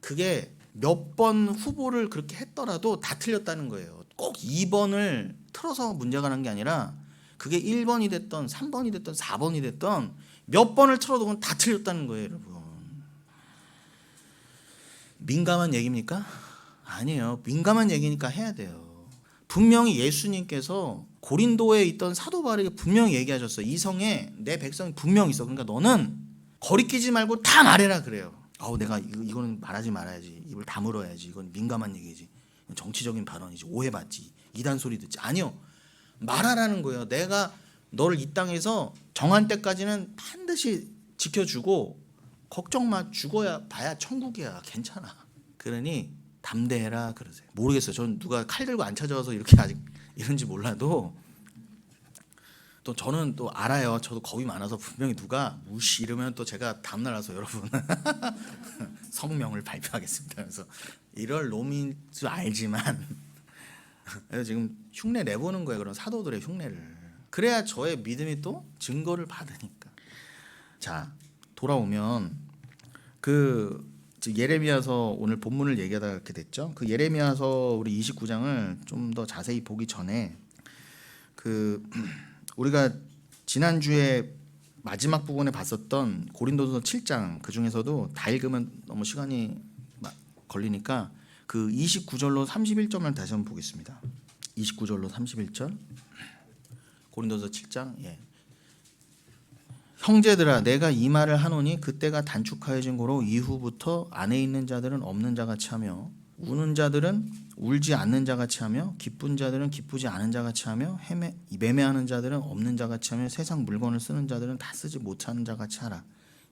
그게 몇 번 후보를 그렇게 했더라도 다 틀렸다는 거예요. 꼭 2번을 틀어서 문제가 난 게 아니라 그게 1번이 됐던 3번이 됐던 4번이 됐던 몇 번을 틀어도 그건 다 틀렸다는 거예요, 여러분. 민감한 얘기입니까? 아니에요. 민감한 얘기니까 해야 돼요. 분명히 예수님께서 고린도에 있던 사도 바울에게 분명히 얘기하셨어요. 이 성에 내 백성이 분명히 있어. 그러니까 너는 거리끼지 말고 다 말해라 그래요. 내가 이거는 말하지 말아야지. 입을 다물어야지. 이건 민감한 얘기지. 정치적인 발언이지. 오해받지. 이단 소리 듣지. 아니요. 말하라는 거예요. 내가 너를 이 땅에서 정한 때까지는 반드시 지켜주고 걱정 마. 죽어야 봐야 천국이야. 괜찮아. 그러니 담대해라 그러세요. 모르겠어요. 전 누가 칼 들고 안 찾아와서 이렇게 아직 이런지 몰라도 또 저는 또 알아요. 저도 겁이 많아서 분명히 누가 무시 이러면 또 제가 다음날 와서 여러분 성명을 발표하겠습니다. 그래서 이럴 놈인 줄 알지만 그래서 지금 흉내 내보는 거예요. 그런 사도들의 흉내를. 그래야 저의 믿음이 또 증거를 받으니까. 자, 돌아오면 예레미야서 오늘 본문을 얘기하다가 이렇게 됐죠. 그 예레미야서 우리 29장을 좀 더 자세히 보기 전에 우리가 지난주에 마지막 부분에 봤었던 고린도서 7장 그 중에서도 다 읽으면 너무 시간이 걸리니까 그 29절로 31절만 다시 한번 보겠습니다. 29절로 31절 고린도서 7장. 형제들아 내가 이 말을 하노니 그때가 단축하여진 고로 이후부터 안에 있는 자들은 없는 자같이 하며 우는 자들은 울지 않는 자같이 하며 기쁜 자들은 기쁘지 않은 자같이 하며 매매하는 자들은 없는 자같이 하며 세상 물건을 쓰는 자들은 다 쓰지 못하는 자같이 하라.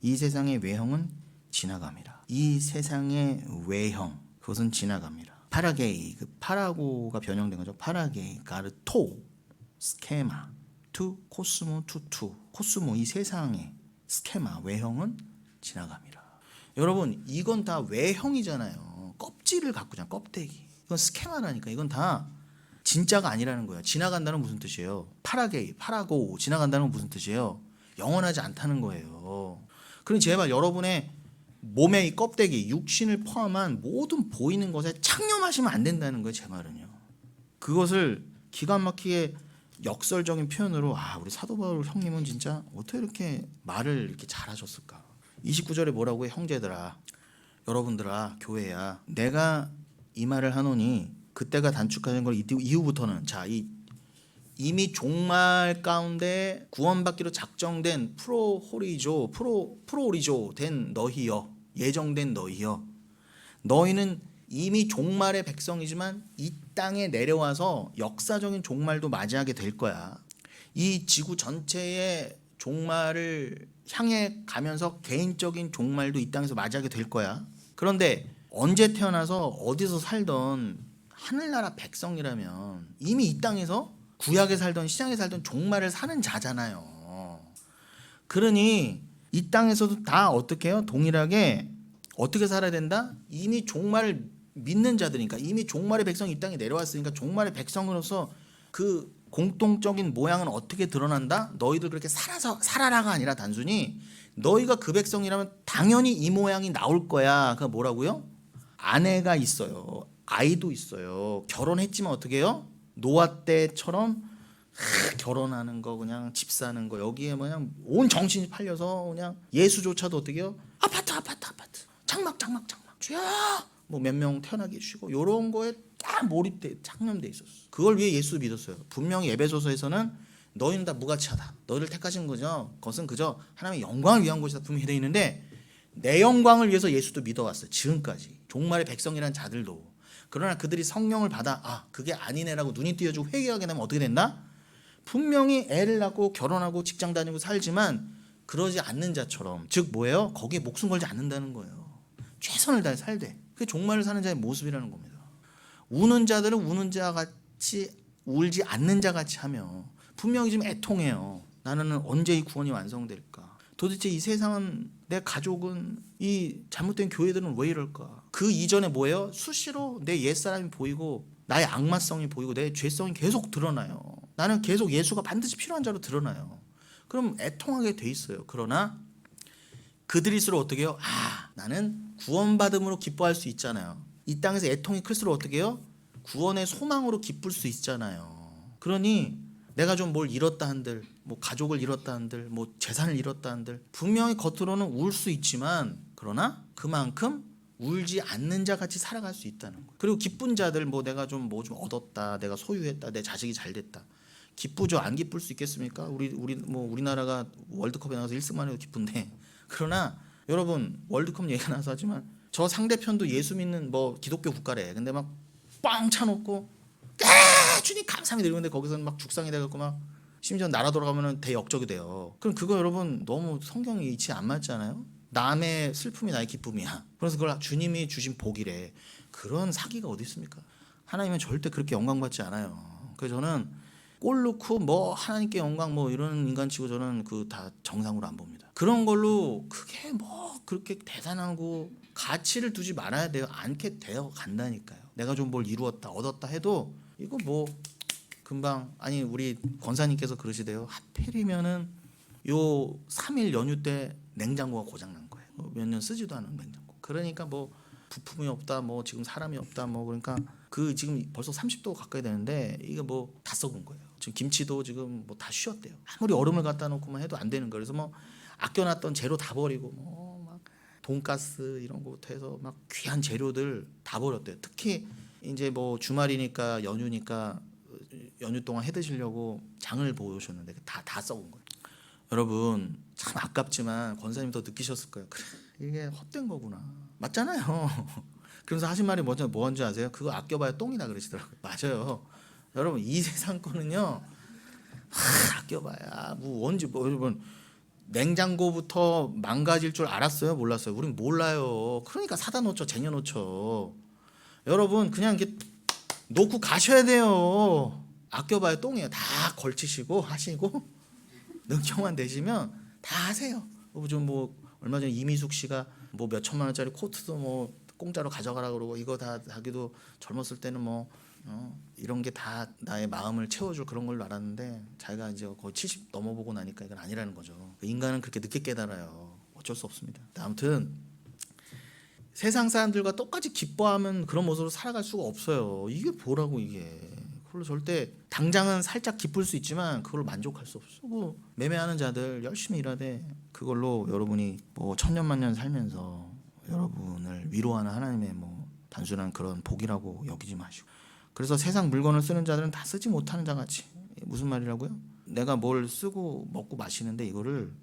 이 세상의 외형은 지나갑니다. 이 세상의 외형 그것은 지나갑니다. 파라게이 파라고가 변형된 거죠. 파라게이 가르토 스케마 투 코스모 투투 코스모 이 세상의 스케마 외형은 지나갑니다. 여러분 이건 다 외형이잖아요. 껍질을 갖고 있잖아. 껍데기. 이건 스케마라니까. 이건 다 진짜가 아니라는 거예요. 지나간다는 무슨 뜻이에요? 파라게이 파라고 지나간다는 무슨 뜻이에요? 영원하지 않다는 거예요. 그럼 제발 여러분의 몸의 이 껍데기 육신을 포함한 모든 보이는 것에 창념하시면 안 된다는 거예요. 제 말은요. 그것을 기가 막히게 역설적인 표현으로 우리 사도 바울 형님은 진짜 어떻게 이렇게 말을 이렇게 잘하셨을까. 29절에 뭐라고 해? 형제들아 여러분들아 교회야 내가 이 말을 하노니 그때가 단축하는 걸 이후부터는 이미 종말 가운데 구원받기로 작정된 프로오리조 된 너희여 예정된 너희여 너희는 이미 종말의 백성이지만 이 땅에 내려와서 역사적인 종말도 맞이하게 될 거야. 이 지구 전체의 종말을 향해 가면서 개인적인 종말도 이 땅에서 맞이하게 될 거야. 그런데 언제 태어나서 어디서 살던 하늘나라 백성이라면 이미 이 땅에서 구약에 살던 시장에 살던 종말을 사는 자잖아요. 그러니 이 땅에서도 다 어떻게 해요? 동일하게 어떻게 살아야 된다? 이미 종말을 믿는 자들이니까 이미 종말의 백성이 이 땅에 내려왔으니까 종말의 백성으로서 그 공통적인 모양은 어떻게 드러난다? 너희들 그렇게 살아라가 아니라 단순히 너희가 그 백성이라면 당연히 이 모양이 나올 거야. 그게 뭐라고요? 아내가 있어요. 아이도 있어요. 결혼했지만 어떻게 해요? 노아 때처럼 결혼하는 거 그냥 집 사는 거 여기에 그냥 온 정신이 팔려서 그냥 예수조차도 어떻게 해요? 아파트 장막 주야 뭐 몇 명 태어나게 해주시고 이런 거에 딱 창념돼 있었어. 그걸 위해 예수 믿었어요. 분명히 에베소서에서는 너희는 다 무가치하다. 너희를 택하신 거죠. 그것은 그저 하나님의 영광을 위한 것이다 분명히 되어 있는데 내 영광을 위해서 예수도 믿어왔어요. 지금까지 종말의 백성이란 자들도. 그러나 그들이 성령을 받아 그게 아니네라고 눈이 띄어지고 회개하게 되면 어떻게 된다? 분명히 애를 낳고 결혼하고 직장 다니고 살지만 그러지 않는 자처럼, 즉 뭐예요? 거기에 목숨 걸지 않는다는 거예요. 최선을 다해 살되. 그게 종말을 사는 자의 모습이라는 겁니다. 우는 자들은 우는 자 같이 울지 않는 자 같이 하며 분명히 지금 애통해요. 나는 언제 이 구원이 완성될까? 도대체 이 세상은, 내 가족은, 이 잘못된 교회들은 왜 이럴까? 그 이전에 뭐예요? 수시로 내 옛사람이 보이고 나의 악마성이 보이고 내 죄성이 계속 드러나요. 나는 계속 예수가 반드시 필요한 자로 드러나요. 그럼 애통하게 돼 있어요. 그러나 그들일수록 어떻게 해요? 나는 구원받음으로 기뻐할 수 있잖아요. 이 땅에서 애통이 클수록 어떻게 해요? 구원의 소망으로 기쁠 수 있잖아요. 그러니 내가 좀 뭘 잃었다 한들, 뭐 가족을 잃었다 한들, 뭐 재산을 잃었다 한들 분명히 겉으로는 울 수 있지만 그러나 그만큼 울지 않는 자 같이 살아갈 수 있다는 거예요. 그리고 기쁜 자들, 뭐 내가 좀 뭐 좀 얻었다, 내가 소유했다, 내 자식이 잘 됐다. 기쁘죠? 안 기쁠 수 있겠습니까? 우리나라가 월드컵에 나가서 1승만 해도 기쁜데. 그러나 여러분, 월드컵 얘기가 나서 하지만 저 상대편도 예수 믿는 뭐 기독교 국가래. 근데 막 뻥 차놓고 주님 감사합니다 이러는데 거기서는 막 죽상이 돼갖고 막 심지어 나라 돌아가면은 대역적이 돼요. 그럼 그거 여러분 너무 성경이 이치 안 맞잖아요. 남의 슬픔이 나의 기쁨이야. 그래서 그걸 주님이 주신 복이래. 그런 사기가 어디 있습니까? 하나님은 절대 그렇게 영광받지 않아요. 그래서 저는 골 넣고 뭐 하나님께 영광 뭐 이런 인간치고 저는 그 다 정상으로 안 봅니다. 그런 걸로 그게 뭐 그렇게 대단하고 가치를 두지 말아야 돼요. 않게 되어 간다니까요. 내가 좀 뭘 이루었다 얻었다 해도 이거 뭐 금방, 아니 우리 권사님께서 그러시대요. 하필이면은 요 3일 연휴 때 냉장고가 고장난 거예요. 몇 년 쓰지도 않은 냉장고. 그러니까 뭐 부품이 없다, 뭐 지금 사람이 없다, 뭐 그러니까 그 지금 벌써 30도 가까이 되는데 이게 뭐 다 썩은 거예요. 지금 김치도 지금 뭐 다 쉬었대요. 아무리 얼음을 갖다 놓고만 해도 안 되는 거예요. 그래서 뭐 아껴놨던 재료 다 버리고 뭐 막 돈가스 이런 거부터 해서 막 귀한 재료들 다 버렸대요. 특히 이제 뭐 주말이니까 연휴니까 연휴 동안 해 드시려고 장을 보셨는데 다 썩은 거예요. 여러분 참 아깝지만 권사님 더 느끼셨을 거예요. 그래, 이게 헛된 거구나. 맞잖아요. 그래서 하신 말이 뭔지 아세요? 그거 아껴봐야 똥이다 그러시더라고요. 맞아요. 여러분 이 세상 거는요 아껴봐야 뭐 언제 뭐 여러분 냉장고부터 망가질 줄 알았어요? 몰랐어요? 우린 몰라요. 그러니까 사다 놓죠. 쟁여놓죠. 여러분 그냥 이렇게 놓고 가셔야 돼요. 아껴봐야 똥이에요. 다 걸치시고 하시고 능청만 되시면 다 하세요. 좀 뭐 얼마 전에 이미숙 씨가 뭐 몇 천만 원짜리 코트도 뭐 공짜로 가져가라 그러고 이거 다 자기도 젊었을 때는 뭐 이런 게 다 나의 마음을 채워줄 그런 걸로 알았는데 자기가 이제 거의 70 넘어보고 나니까 이건 아니라는 거죠. 인간은 그렇게 늦게 깨달아요. 어쩔 수 없습니다. 아무튼 세상 사람들과 똑같이 기뻐하면 그런 모습으로 살아갈 수가 없어요. 이게 뭐라고 이게. 그걸로 절대 당장은 살짝 기쁠 수 있지만 그걸로 만족할 수 없어. 뭐 매매하는 자들 열심히 일하되 그걸로 여러분이 뭐 천년만년 살면서 여러분을 위로하는 하나님의 뭐 단순한 그런 복이라고 여기지 마시고. 그래서 세상 물건을 쓰는 자들은 다 쓰지 못하는 자같이. 무슨 말이라고요? 내가 뭘 쓰고 먹고 마시는데 이거를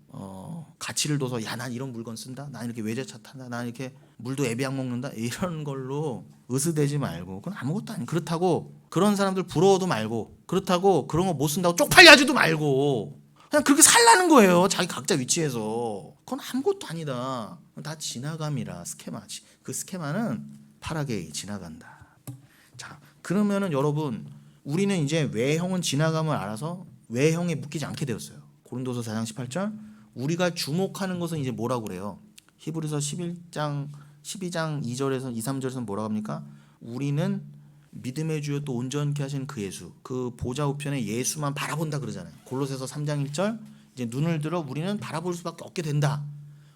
가치를 둬서 야 난 이런 물건 쓴다, 난 이렇게 외제차 탄다, 난 이렇게 물도 애비약 먹는다, 이런 걸로 으스대지 말고. 그건 아무것도 아니에요. 그렇다고 그런 사람들 부러워도 말고, 그렇다고 그런 거 못 쓴다고 쪽팔려 하지도 말고 그냥 그렇게 살라는 거예요. 자기 각자 위치에서. 그건 아무것도 아니다. 다 지나감이라. 스케마. 그 스케마는 파라게이 지나간다. 자, 그러면은 여러분 우리는 이제 외형은 지나감을 알아서 외형에 묶이지 않게 되었어요. 고린도서 4장 18절 우리가 주목하는 것은 이제 뭐라고 그래요? 히브리서 12장 2절에서 2, 3절에서 뭐라고 합니까? 우리는 믿음의 주요 또 온전케 하신 그 예수, 그 보좌 우편에 예수만 바라본다 그러잖아요. 골로새서 3장 1절 이제 눈을 들어 우리는 바라볼 수밖에 없게 된다.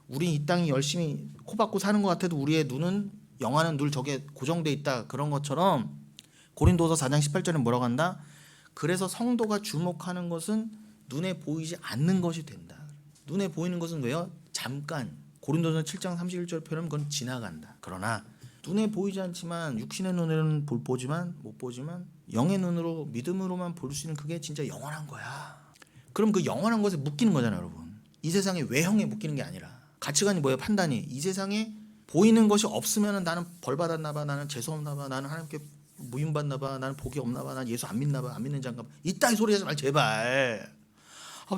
우리 이 땅이 열심히 코박고 사는 것 같아도 우리의 눈은 영화는 늘 저게 고정돼 있다. 그런 것처럼 고린도서 4장 18절에 뭐라고 한다? 그래서 성도가 주목하는 것은 눈에 보이지 않는 것이 된다. 눈에 보이는 것은 왜요? 잠깐. 고린도서 7장 31절 표현은 그건 지나간다. 그러나 눈에 보이지 않지만 육신의 눈으로는 못 보지만 영의 눈으로 믿음으로만 볼 수 있는 그게 진짜 영원한 거야. 그럼 그 영원한 것에 묶이는 거잖아요, 여러분. 이 세상의 외형에 묶이는 게 아니라. 가치관이 뭐예요? 판단이. 이 세상에 보이는 것이 없으면 나는 벌 받았나 봐, 나는 재수 없나 봐, 나는 하나님께 무임 받나 봐, 나는 복이 없나 봐, 나는 예수 안 믿나 봐, 안 믿는 자인가 봐. 이따위 소리 하지 말 제발.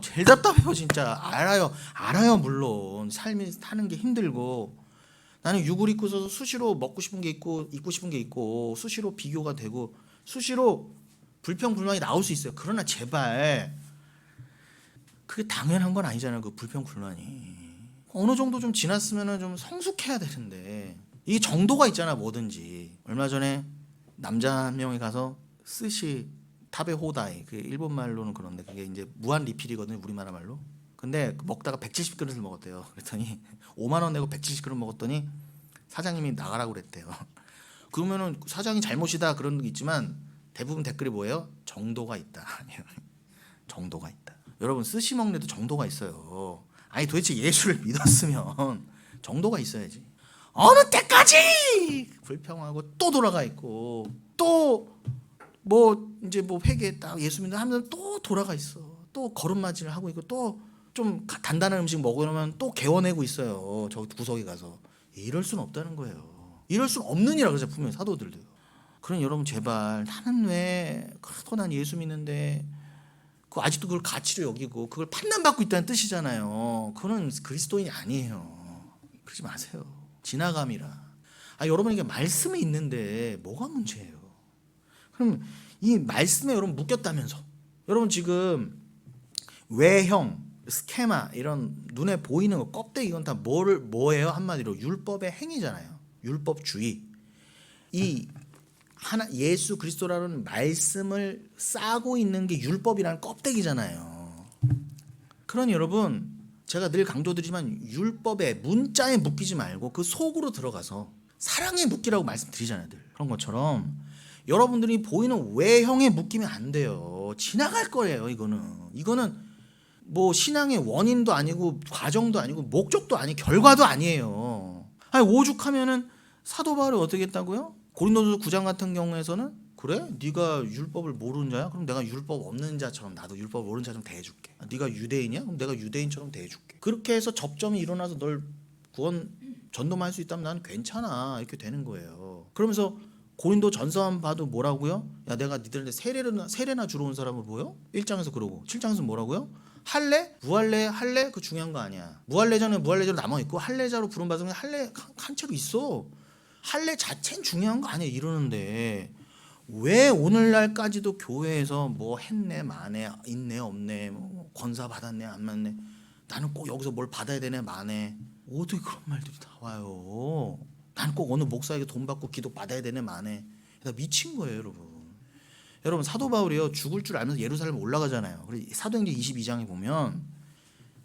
제일 답답해요 진짜. 알아요 물론 삶이 사는 게 힘들고, 나는 육을 입고서 수시로 먹고 싶은 게 있고 입고 싶은 게 있고 수시로 비교가 되고 수시로 불평불만이 나올 수 있어요. 그러나 제발 그게 당연한 건 아니잖아요. 그 불평불만이 어느 정도 좀 지났으면 좀 성숙해야 되는데, 이게 정도가 있잖아 뭐든지. 얼마 전에 남자 한 명이 가서 스시 타베 호다이, 그 일본 말로는 그런데 그게 이제 무한 리필이거든요 우리나라 말로. 근데 먹다가 170그릇을 먹었대요. 그랬더니 5만 원 내고 170그릇 먹었더니 사장님이 나가라고 그랬대요. 그러면은 사장이 잘못이다 그런 게 있지만 대부분 댓글이 뭐예요? 정도가 있다. 정도가 있다. 여러분 스시 먹는 데도 정도가 있어요. 아니 도대체 예수를 믿었으면 정도가 있어야지. 어느 때까지 불평하고 또 돌아가 있고 또 뭐 이제 뭐 회개했다 예수 믿는다 하면서 또 돌아가 있어. 또 걸음맞이를 하고 있고 또 좀 단단한 음식 먹으려면 또 개워내고 있어요. 저 구석에 가서. 이럴 수는 없다는 거예요. 이럴 수는 없는 일이라고 그러죠 분명히 사도들도. 그러니 여러분 제발, 나는 왜 그래도 난 예수 믿는데 그 아직도 그걸 가치로 여기고 그걸 판단받고 있다는 뜻이잖아요. 그거는 그리스도인이 아니에요. 그러지 마세요. 지나감이라. 여러분에게 말씀이 있는데 뭐가 문제예요? 그럼 이 말씀에 여러분 묶였다면서. 여러분 지금 외형, 스케마 이런 눈에 보이는 거 껍데기 이건 다 뭐예요? 한마디로 율법의 행위잖아요. 율법주의. 이 하나 예수 그리스도라는 말씀을 싸고 있는 게 율법이라는 껍데기잖아요. 그러니 여러분 제가 늘 강조드리지만 율법의 문자에 묶이지 말고 그 속으로 들어가서 사랑에 묶이라고 말씀드리잖아요. 늘. 그런 것처럼 여러분들이 보이는 외형에 묶이면 안 돼요. 지나갈 거예요. 이거는 뭐 신앙의 원인도 아니고 과정도 아니고 목적도 아니고 결과도 아니에요. 오죽하면은 사도 바울이 어떻게 했다고요? 고린도서 9장 같은 경우에서는 그래? 네가 율법을 모르는 자야? 그럼 내가 율법 없는 자처럼 나도 율법 모르는 자처럼 대해줄게. 네가 유대인이야? 그럼 내가 유대인처럼 대해줄게. 그렇게 해서 접점이 일어나서 널 구원 전도만 할 수 있다면 난 괜찮아. 이렇게 되는 거예요. 그러면서 고린도 전서만 봐도 뭐라고요? 야 내가 니들한테 세례나 주러 온 사람을 보여? 1장에서 그러고 7장에서 뭐라고요? 할례? 무할례? 할례? 그 중요한 거 아니야. 무할례자는 무할례자로 남아있고 할례자로 부름받으면 할례 한 채로 있어. 할례 자체는 중요한 거 아니야 이러는데 왜 오늘날까지도 교회에서 뭐 했네 마네 있네 없네 뭐 권사 받았네 안 받네 나는 꼭 여기서 뭘 받아야 되네 마네 어떻게 그런 말들이 나와요. 나는 꼭 어느 목사에게 돈 받고 기도 받아야 되네 마네. 나 미친 거예요 여러분. 여러분 사도 바울이요 죽을 줄 알면서 예루살렘 올라가잖아요. 그리고 사도행전 22장에 보면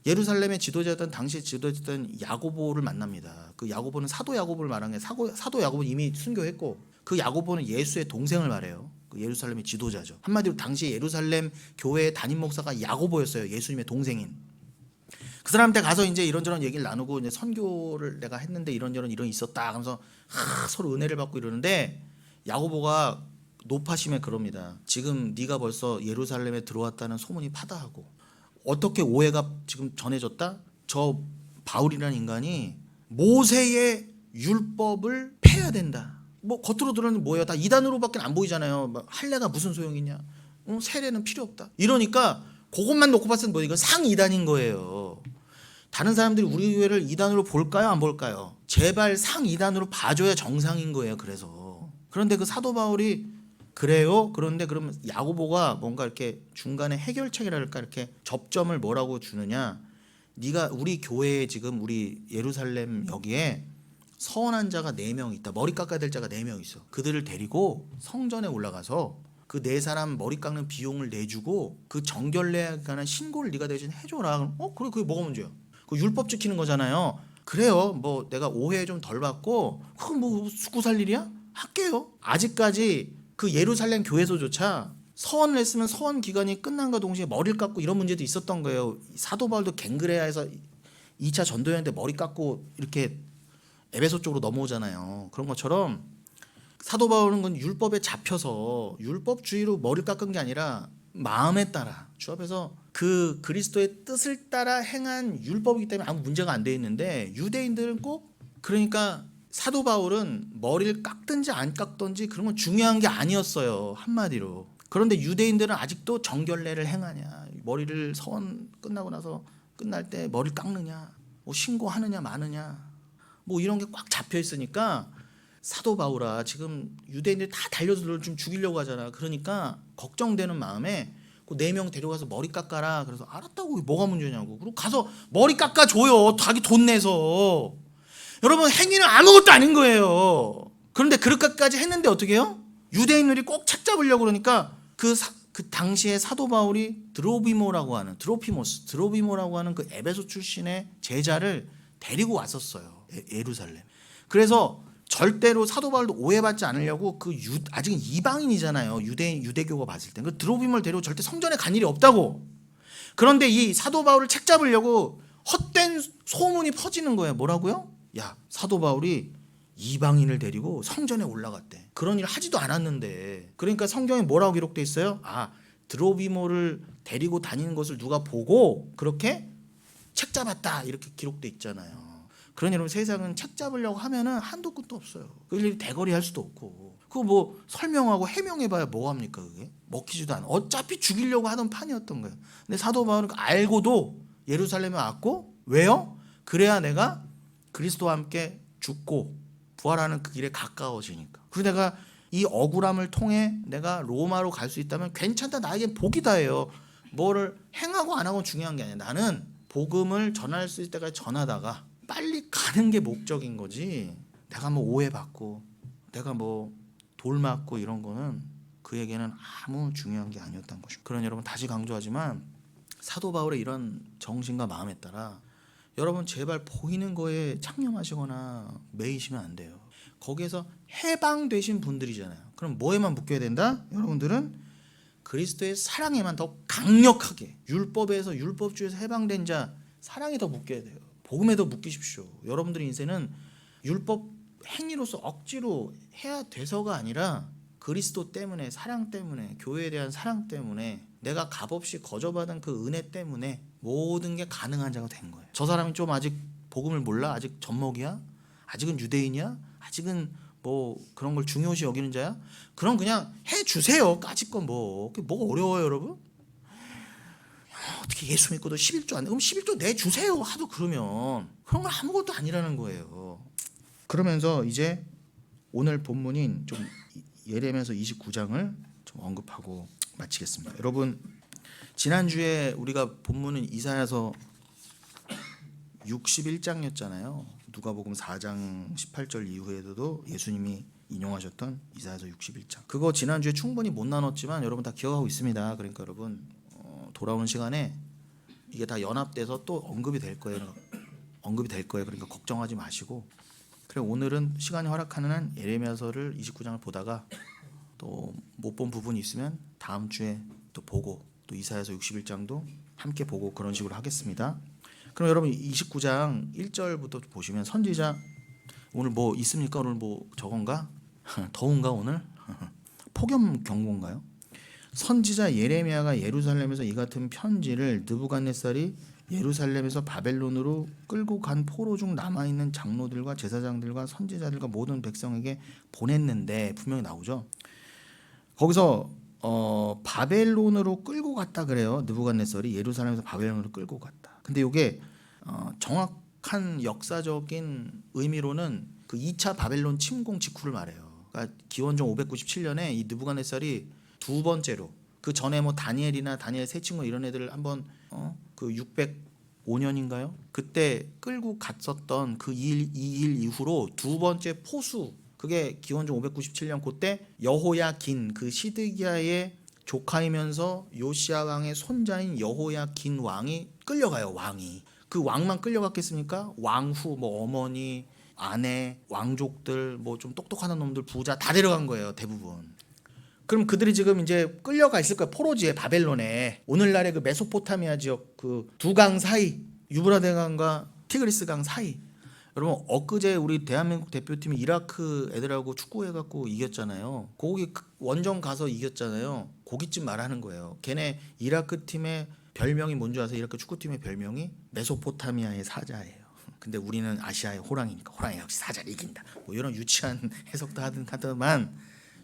예루살렘의 지도자였던 당시의 지도자였던 야고보를 만납니다. 그 야고보는 사도 야고보를 말하는 게 사도 야고보는 이미 순교했고 그 야고보는 예수의 동생을 말해요. 그 예루살렘의 지도자죠. 한마디로 당시 예루살렘 교회의 담임 목사가 야고보였어요. 예수님의 동생인. 그 사람한테 가서 이제 이런저런 얘기를 나누고 이제 선교를 내가 했는데 이런저런 일이 있었다 하면서 서로 은혜를 받고 이러는데 야고보가 높아심에 그럽니다. 지금 네가 벌써 예루살렘에 들어왔다는 소문이 파다하고 어떻게 오해가 지금 전해졌다? 저 바울이라는 인간이 모세의 율법을 폐해야 된다. 뭐 겉으로 들었는데 뭐예요? 다 이단으로밖에 안 보이잖아요. 할례가 무슨 소용이냐? 세례는 필요 없다. 이러니까 그것만 놓고 봤을 때 뭐 이건 상이단인 거예요. 다른 사람들이 우리 교회를 이단으로 볼까요? 안 볼까요? 제발 상이단으로 봐줘야 정상인 거예요. 그런데 그 사도 바울이 그래요? 그런데 그러면 야고보가 뭔가 이렇게 중간에 해결책이랄까 이렇게 접점을 뭐라고 주느냐? 네가 우리 교회에 지금 우리 예루살렘 여기에 서원한 자가 4명 있다. 머리 깎아야 될 자가 4명 있어. 그들을 데리고 성전에 올라가서 그 4사람 머리 깎는 비용을 내주고 그 정결례에 관한 신고를 네가 대신 해줘라. 그래 그게 뭐가 문제야? 그 율법 지키는 거잖아요. 그래요. 뭐 내가 오해 좀 덜 받고 그거 뭐 죽고 살 일이야? 할게요. 아직까지 그 예루살렘 교회에서조차 서원을 했으면 서원 기간이 끝난과 동시에 머리를 깎고 이런 문제도 있었던 거예요. 사도 바울도 갱그레아에서 2차 전도여행 때 머리 깎고 이렇게 에베소 쪽으로 넘어오잖아요. 그런 것처럼 사도 바울은 건 율법에 잡혀서 율법주의로 머리를 깎은 게 아니라 마음에 따라 주 앞에서 그 그리스도의 뜻을 따라 행한 율법이기 때문에 아무 문제가 안 돼 있는데 유대인들은 꼭 그러니까 사도 바울은 머리를 깎든지 안 깎든지 그런 건 중요한 게 아니었어요. 한마디로. 그런데 유대인들은 아직도 정결례를 행하냐, 머리를 서원 끝나고 나서 끝날 때 머리를 깎느냐, 뭐 신고하느냐 마느냐, 뭐 이런 게 꽉 잡혀 있으니까 사도 바울아, 지금 유대인들이 다 달려서 너를 좀 죽이려고 하잖아. 그러니까 걱정되는 마음에 그 4명 데려가서 머리 깎아라. 그래서 알았다고, 뭐가 문제냐고. 그리고 가서 머리 깎아줘요. 자기 돈 내서. 여러분, 행위는 아무것도 아닌 거예요. 그런데 그렇게까지 했는데 어떻게 해요? 유대인들이 꼭 책잡으려고 그러니까 그 당시에 사도 바울이 드로비모라고 하는 그 에베소 출신의 제자를 데리고 왔었어요. 예루살렘. 그래서 절대로 사도 바울도 오해받지 않으려고 아직은 이방인이잖아요. 유대교가 봤을 때. 그 드로비모를 데리고 절대 성전에 간 일이 없다고. 그런데 이 사도 바울을 책잡으려고 헛된 소문이 퍼지는 거예요. 뭐라고요? 야, 사도 바울이 이방인을 데리고 성전에 올라갔대. 그런 일 하지도 않았는데. 그러니까 성경에 뭐라고 기록돼 있어요? 드로비모를 데리고 다니는 것을 누가 보고 그렇게 책잡았다, 이렇게 기록돼 있잖아요. 그러니 여러분, 세상은 책잡으려고 하면은 한도 끝도 없어요. 그 일이 대거리 할 수도 없고, 그거 뭐 설명하고 해명해봐야 뭐합니까? 그게 먹히지도 않아. 어차피 죽이려고 하던 판이었던 거예요. 근데 사도 바울은 알고도 예루살렘에 왔고, 왜요? 그래야 내가 그리스도와 함께 죽고 부활하는 그 길에 가까워지니까. 그리고 내가 이 억울함을 통해 내가 로마로 갈 수 있다면 괜찮다, 나에겐 복이다예요. 뭐를 행하고 안 하고 중요한 게 아니야. 나는 복음을 전할 수 있을 때까지 전하다가 빨리 가는 게 목적인 거지. 내가 뭐 오해받고 내가 뭐 돌 맞고 이런 거는 그에게는 아무 중요한 게 아니었던 것이고. 그런 여러분, 다시 강조하지만 사도 바울의 이런 정신과 마음에 따라 여러분, 제발 보이는 거에 창념하시거나 매이시면 안 돼요. 거기에서 해방되신 분들이잖아요. 그럼 뭐에만 묶여야 된다? 여러분들은 그리스도의 사랑에만 더 강력하게, 율법에서, 율법주의에서 해방된 자 사랑에 더 묶여야 돼요. 복음에 더 묶이십시오. 여러분들의 인생은 율법 행위로서 억지로 해야 돼서가 아니라 그리스도 때문에, 사랑 때문에, 교회에 대한 사랑 때문에, 내가 값없이 거저받은 그 은혜 때문에 모든 게 가능한 자가 된 거예요. 저 사람이 좀 아직 복음을 몰라? 아직 젖먹이야? 아직은 유대인이야? 아직은 뭐 그런 걸 중요시 여기는 자야? 그럼 그냥 해주세요. 까짓 건 뭐가 어려워요, 여러분? 어떻게 예수 믿고도 11조 안 내? 그럼 11조 내주세요 하도 그러면 그런 건 아무것도 아니라는 거예요. 그러면서 이제 오늘 본문인 좀 예레미야서 29장을 좀 언급하고 마치겠습니다. 여러분, 지난주에 우리가 본문은 이사야서 61장이었잖아요. 누가복음 4장 18절 이후에도 예수님이 인용하셨던 이사야서 61장. 그거 지난주에 충분히 못 나눴지만 여러분 다 기억하고 있습니다. 그러니까 여러분, 돌아오는 시간에 이게 다 연합돼서 또 언급이 될 거예요. 그러니까 걱정하지 마시고, 그래 오늘은 시간이 허락하는 한 예레미야서를 29장을 보다가 또 못 본 부분이 있으면 다음 주에 또 보고, 또 이사야서 61장도 함께 보고, 그런 식으로 하겠습니다. 그럼 여러분, 29장 1절부터 보시면 선지자, 오늘 뭐 있습니까? 오늘 뭐 저건가? 더운가 오늘? 폭염 경고인가요? 선지자 예레미야가 예루살렘에서 이 같은 편지를 느부갓네살이 예루살렘에서 바벨론으로 끌고 간 포로 중 남아있는 장로들과 제사장들과 선지자들과 모든 백성에게 보냈는데, 분명히 나오죠. 거기서 바벨론으로 끌고 갔다 그래요. 느부갓네살이 예루살렘에서 바벨론으로 끌고 갔다. 근데 이게 정확한 역사적인 의미로는 그 2차 바벨론 침공 직후를 말해요. 그러니까 기원전 597년에 이 느부갓네살이 두 번째로, 그 전에 뭐 다니엘이나 다니엘 세 친구 이런 애들을 한번 그 605년인가요? 그때 끌고 갔었던 그 이 일 이후로 두 번째 포수, 그게 기원전 597년 그때 여호야긴, 그 시드기야의 조카이면서 요시야 왕의 손자인 여호야긴 왕이 끌려가요. 왕이. 그 왕만 끌려갔겠습니까? 왕후, 뭐 어머니, 아내, 왕족들, 뭐 좀 똑똑한 놈들, 부자 다 데려간 거예요. 대부분. 그럼 그들이 지금 이제 끌려가 있을 거예요. 포로지에, 바벨론에. 오늘날의 그 메소포타미아 지역 그 두 강 사이, 유브라데 강과 티그리스 강 사이. 여러분, 엊그제 우리 대한민국 대표팀이 이라크 애들하고 축구해갖고 이겼잖아요. 거기 원정 가서 이겼잖아요. 거기쯤 말하는 거예요. 걔네 이라크 팀의 별명이 뭔지 아세요? 이라크 축구팀의 별명이 메소포타미아의 사자예요. 근데 우리는 아시아의 호랑이니까 호랑이 역시 사자를 이긴다. 뭐 이런 유치한 해석도 하더만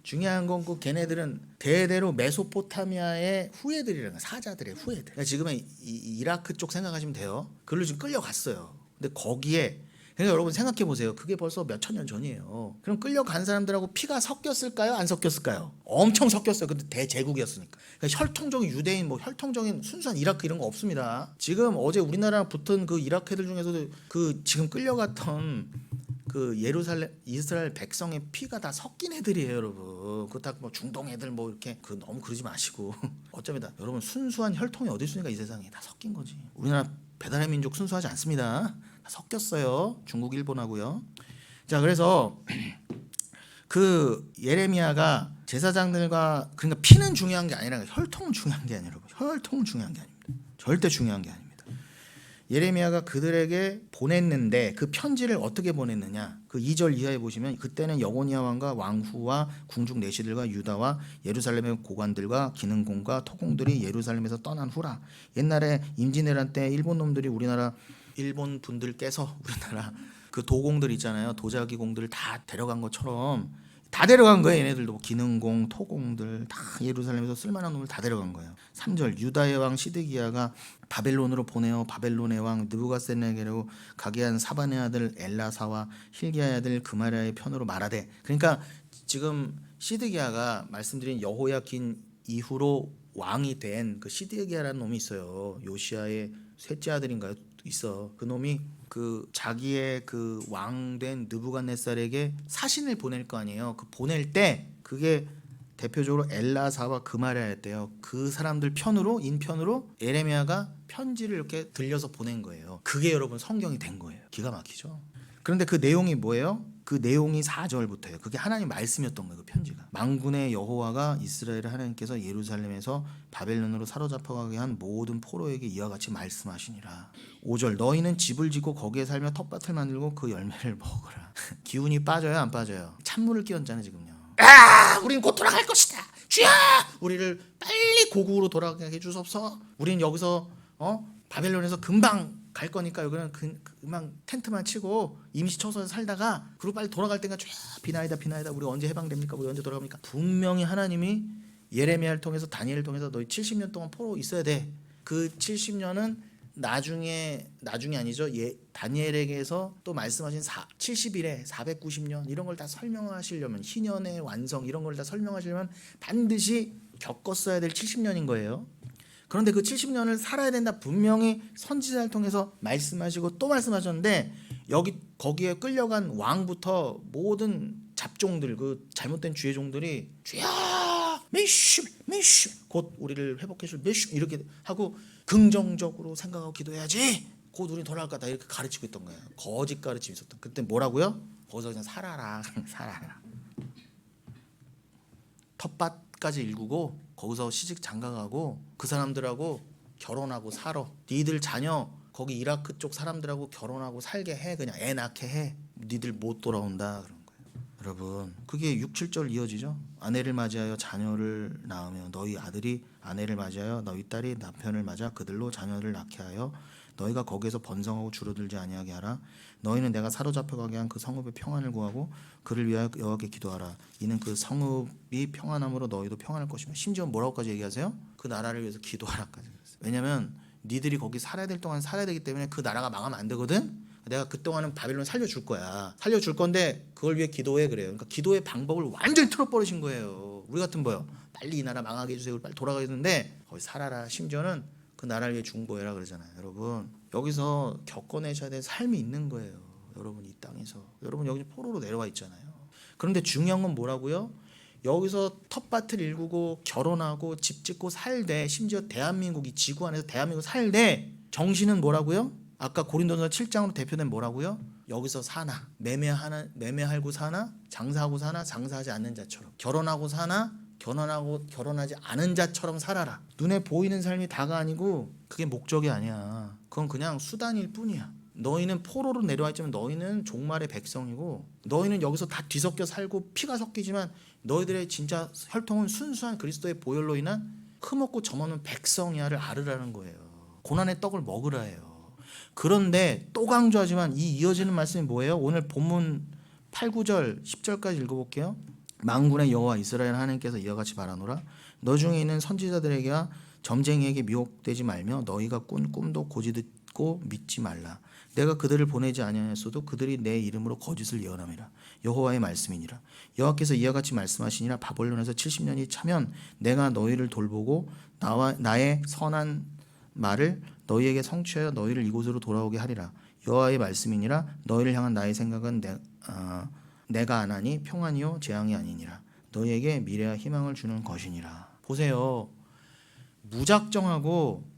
중요한 건 그 걔네들은 대대로 메소포타미아의 후예들이라는 거야. 사자들의 후예들. 그러니까 지금은 이라크 쪽 생각하시면 돼요. 그걸로 지금 끌려갔어요. 근데 거기에 그러니까 여러분 생각해 보세요. 그게 벌써 몇 천 년 전이에요. 그럼 끌려간 사람들하고 피가 섞였을까요? 안 섞였을까요? 엄청 섞였어요. 근데 대제국이었으니까. 그러니까 혈통적인 유대인, 뭐 혈통적인 순수한 이라크 이런 거 없습니다. 지금 어제 우리나라랑 붙은 그 이라크 애들 중에서도 그 지금 끌려갔던 그 예루살렘 이스라엘 백성의 피가 다 섞인 애들이에요, 여러분. 그렇다고 뭐 중동 애들 뭐 이렇게 그 너무 그러지 마시고 어차피 다 여러분 순수한 혈통이 어디 있습니까? 이 세상에 다 섞인 거지. 우리나라 배달의 민족 순수하지 않습니다. 다 섞였어요. 중국, 일본하고요. 자, 그래서 그 예레미야가 제사장들과 그러니까 피는 중요한 게 아니라 혈통은 중요한 게 아니라 여러분. 혈통은 중요한 게 아닙니다. 절대 중요한 게 아닙니다. 예레미야가 그들에게 보냈는데 그 편지를 어떻게 보냈느냐? 그 2절 이하에 보시면 그때는 여고니아 왕과 왕후와 궁중 내시들과 유다와 예루살렘의 고관들과 기능공과 토공들이 예루살렘에서 떠난 후라. 옛날에 임진왜란 때 일본 놈들이 우리나라 일본 분들께서 우리나라 그 도공들 있잖아요. 도자기 공들을 다 데려간 것처럼 다 데려간 거예요. 얘네들도 기능공, 토공들 다 예루살렘에서 쓸만한 놈을 다 데려간 거예요. 3절 유다의 왕 시드기야가 바벨론으로 보내어 바벨론의 왕 느부갓네살에게로 가게 한 사반의 아들 엘라사와 힐기야의 아들 그마리아의 편으로 말하되. 그러니까 지금 시드기야가 말씀드린 여호야킨 이후로 왕이 된 그 시드기야라는 놈이 있어요. 요시야의 셋째 아들인가요? 있어. 그 놈이 그 자기의 그 왕된 느부갓네살에게 사신을 보낼 거 아니에요. 그 보낼 때 그게 대표적으로 엘라사와 그마리아였대요. 그 사람들 편으로 인편으로 예레미야가 편지를 이렇게 들려서 보낸 거예요. 그게 여러분 성경이 된 거예요. 기가 막히죠. 그런데 그 내용이 뭐예요? 그 내용이 4절부터예요. 그게 하나님 말씀이었던 거예요. 그 편지가. 만군의 여호와가 이스라엘의 하나님께서 예루살렘에서 바벨론으로 사로잡혀가게 한 모든 포로에게 이와 같이 말씀하시니라. 5절 너희는 집을 짓고 거기에 살며 텃밭을 만들고 그 열매를 먹으라. 기운이 빠져요? 안 빠져요? 찬물을 끼얹잖아요 지금요. 우리는 곧 돌아갈 것이다. 주여 우리를 빨리 고국으로 돌아가게 해주소서. 우리는 여기서 바벨론에서 금방 갈 거니까 여기는 금방 텐트만 치고 임시처소에서 살다가 그리고 빨리 돌아갈 때가 비나이다 우리 언제 해방됩니까? 우리 언제 돌아갑니까? 분명히 하나님이 예레미야를 통해서 다니엘을 통해서 너희 70년 동안 포로 있어야 돼. 그 70년은 나중에 아니죠. 다니엘에게서 또 말씀하신 70일에 490년 이런 걸 다 설명하시려면 희년의 완성 이런 걸 다 설명하시려면 반드시 겪었어야 될 70년인 거예요. 그런데 그 70년을 살아야 된다 분명히 선지자를 통해서 말씀하시고 또 말씀하셨는데 거기에 끌려간 왕부터 모든 잡종들 그 잘못된 주의 종들이 주야 메슈 곧 우리를 회복해 줄 메슈 이렇게 하고 긍정적으로 생각하고 기도해야지 곧 우리 돌아갈 거다 이렇게 가르치고 있던 거예요. 거짓 가르침이 있었던. 그때 뭐라고요? 거기서 그냥 살아라 텃밭까지 일구고 거기서 시집 장가가고 그 사람들하고 결혼하고 살아. 니들 자녀 거기 이라크 쪽 사람들하고 결혼하고 살게 해. 그냥 애 낳게 해. 니들 못 돌아온다 그런 거예요. 여러분 그게 6, 7절 이어지죠. 아내를 맞이하여 자녀를 낳으며 너희 아들이 아내를 맞이하여 너희 딸이 남편을 맞아 그들로 자녀를 낳게 하여 너희가 거기에서 번성하고 줄어들지 아니하게 하라. 너희는 내가 사로잡혀가게 한 그 성읍의 평안을 구하고 그를 위하여 여호와께 기도하라. 이는 그 성읍이 평안함으로 너희도 평안할 것이며 심지어 뭐라고까지 얘기하세요? 그 나라를 위해서 기도하라까지. 왜냐하면 니들이 거기 살아야 될 동안 살아야 되기 때문에 그 나라가 망하면 안 되거든. 내가 그동안은 바벨론 살려줄 거야. 살려줄 건데 그걸 위해 기도해 그래요. 그러니까 기도의 방법을 완전히 틀어버리신 거예요. 우리 같은 뭐요? 빨리 이 나라 망하게 해주세요. 빨리 돌아가야 되는데 거기 살아라. 심지어는 그 나라를 위해 중보해라 그러잖아요. 여러분 여기서 겪어내셔야 될 삶이 있는 거예요. 여러분 이 땅에서 여러분 여기 포로로 내려와 있잖아요. 그런데 중요한 건 뭐라고요? 여기서 텃밭을 일구고 결혼하고 집 짓고 살되 심지어 대한민국이 지구 안에서 대한민국 살되 정신은 뭐라고요? 아까 고린도전서 7장으로 대표된 뭐라고요? 여기서 사나 매매하고 사나 장사하고 사나 장사하지 않는 자처럼 결혼하고 사나 결혼하지 않은 자처럼 살아라. 눈에 보이는 삶이 다가 아니고 그게 목적이 아니야. 그건 그냥 수단일 뿐이야. 너희는 포로로 내려와 있지만 너희는 종말의 백성이고 너희는 여기서 다 뒤섞여 살고 피가 섞이지만 너희들의 진짜 혈통은 순수한 그리스도의 보혈로 인한 흠없고 점없는 백성이야를 알으라는 거예요. 고난의 떡을 먹으라 해요. 그런데 또 강조하지만 이 이어지는 말씀이 뭐예요? 오늘 본문 8, 9절, 10절까지 읽어볼게요. 만군의 여호와 이스라엘 하나님께서 이와 같이 말하노라. 너 중에 있는 선지자들에게와 점쟁이에게 미혹되지 말며 너희가 꾼 꿈도 고지 듣고 믿지 말라. 내가 그들을 보내지 아니하였어도 그들이 내 이름으로 거짓을 예언함이라. 여호와의 말씀이니라. 여호와께서 이와 같이 말씀하시니라. 바벨론에서 70년이 차면 내가 너희를 돌보고 나의 선한 말을 너희에게 성취하여 너희를 이곳으로 돌아오게 하리라. 여호와의 말씀이니라. 너희를 향한 나의 생각은 내가 안 하니 평안이요 재앙이 아니니라. 너희에게 미래와 희망을 주는 것이니라. 보세요. 무작정하고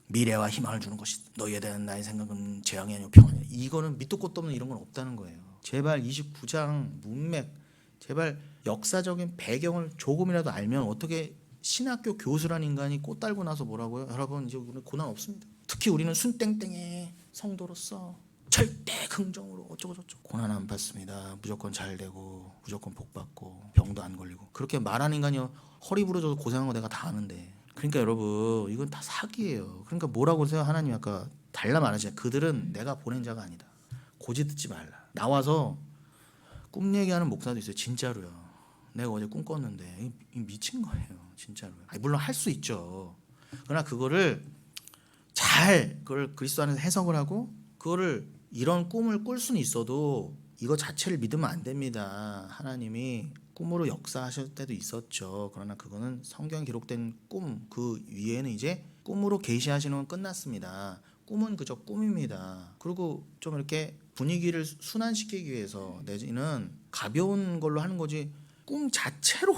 미래와 희망을 주는 것이 너희에 대한 나의 생각은 재앙이 아니고 평안이야. 이거는 밑도 끝도 없는 이런 건 없다는 거예요. 제발 29장 문맥, 제발 역사적인 배경을 조금이라도 알면 어떻게 신학교 교수란 인간이 꽃 달고 나서 뭐라고요? 여러분 이제 고난 없습니다. 특히 우리는 순땡땡의 성도로서 절대 긍정으로 어쩌고저쩌고 고난 안 받습니다. 무조건 잘 되고 무조건 복 받고 병도 안 걸리고 그렇게 말하는 인간이 허리 부러져서 고생한 거 내가 다 아는데. 그러니까 여러분 이건 다 사기예요. 그러니까 뭐라고 하세요? 하나님 아까 달라 말하시잖아요. 그들은 내가 보낸 자가 아니다. 고지 듣지 말라. 나와서 꿈 얘기하는 목사도 있어요. 진짜로요. 내가 어제 꿈 꿨는데 미친 거예요. 진짜로요. 물론 할 수 있죠. 그러나 그거를 잘 그걸 그리스도 안에서 해석을 하고 그거를 이런 꿈을 꿀 수는 있어도 이거 자체를 믿으면 안 됩니다. 하나님이 꿈으로 역사하실 때도 있었죠. 그러나 그거는 성경에 기록된 꿈 그 위에는 이제 꿈으로 계시하시는 건 끝났습니다. 꿈은 그저 꿈입니다. 그리고 좀 이렇게 분위기를 순환시키기 위해서 내지는 가벼운 걸로 하는 거지 꿈 자체로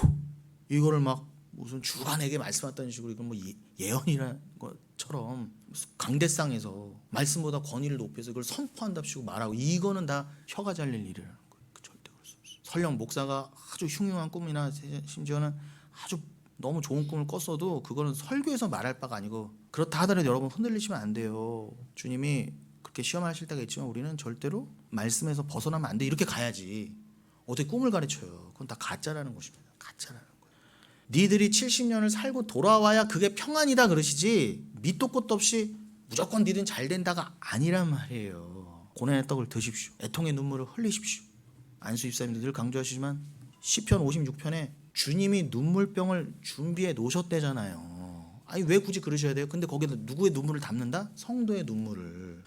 이거를 막 무슨 주가 내게 말씀했다는 식으로 이건 뭐 예언이라는 것처럼 강대상에서 말씀보다 권위를 높여서 이걸 선포한답시고 말하고 이거는 다 혀가 잘릴 일이라는 거예요. 절대 그럴 수 없어요. 설령 목사가 아주 흉흉한 꿈이나 심지어는 아주 너무 좋은 꿈을 꿨어도 그거는 설교에서 말할 바가 아니고 그렇다 하더라도 여러분 흔들리시면 안 돼요. 주님이 그렇게 시험하실 때가 있지만 우리는 절대로 말씀에서 벗어나면 안 돼. 이렇게 가야지. 어떻게 꿈을 가르쳐요. 그건 다 가짜라는 것입니다. 가짜라는 거예요. 니들이 70년을 살고 돌아와야 그게 평안이다 그러시지 밑도 끝도 없이 무조건 니들은 잘 된다가 아니란 말이에요. 고난의 떡을 드십시오. 애통의 눈물을 흘리십시오. 안수 입사님도 늘 강조하시지만 시편 56편에 주님이 눈물병을 준비해 놓으셨대잖아요. 아니 왜 굳이 그러셔야 돼요? 근데 거기다 누구의 눈물을 담는다? 성도의 눈물을.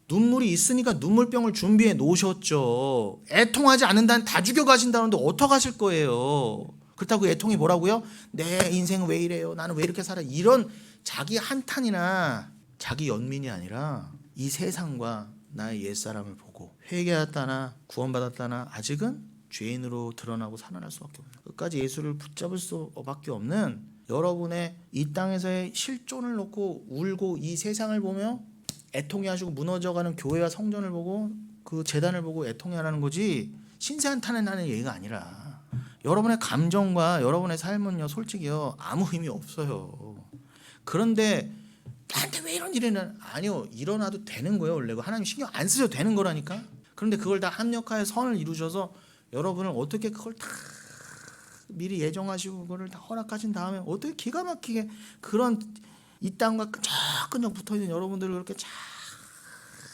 눈물이 있으니까 눈물병을 준비해 놓으셨죠. 애통하지 않는다는 다 죽여가신다는데 어떡하실 거예요? 그렇다고 애통이 뭐라고요? 내 인생은 왜 이래요? 나는 왜 이렇게 살아? 이런 자기 한탄이나 자기 연민이 아니라 이 세상과 나의 옛사람을 보고 회개했다나 구원받았다나 아직은 죄인으로 드러나고 살아날 수밖에 없는 끝까지 예수를 붙잡을 수밖에 없는 여러분의 이 땅에서의 실존을 놓고 울고 이 세상을 보며 애통해하시고 무너져가는 교회와 성전을 보고 그 재단을 보고 애통해하라는 거지 신세 한탄을 하는 얘기가 아니라 여러분의 감정과 여러분의 삶은요 솔직히요 아무 의미 없어요. 그런데 나한테 왜 이런 일이 아니요 일어나도 되는 거예요. 원래 하나님 신경 안 쓰셔도 되는 거라니까. 그런데 그걸 다 합력하여 선을 이루셔서 여러분을 어떻게 그걸 다 미리 예정하시고 그거를 다 허락하신 다음에 어떻게 기가 막히게 그런 이 땅과 끈적끈적 붙어있는 여러분들을 그렇게 쫙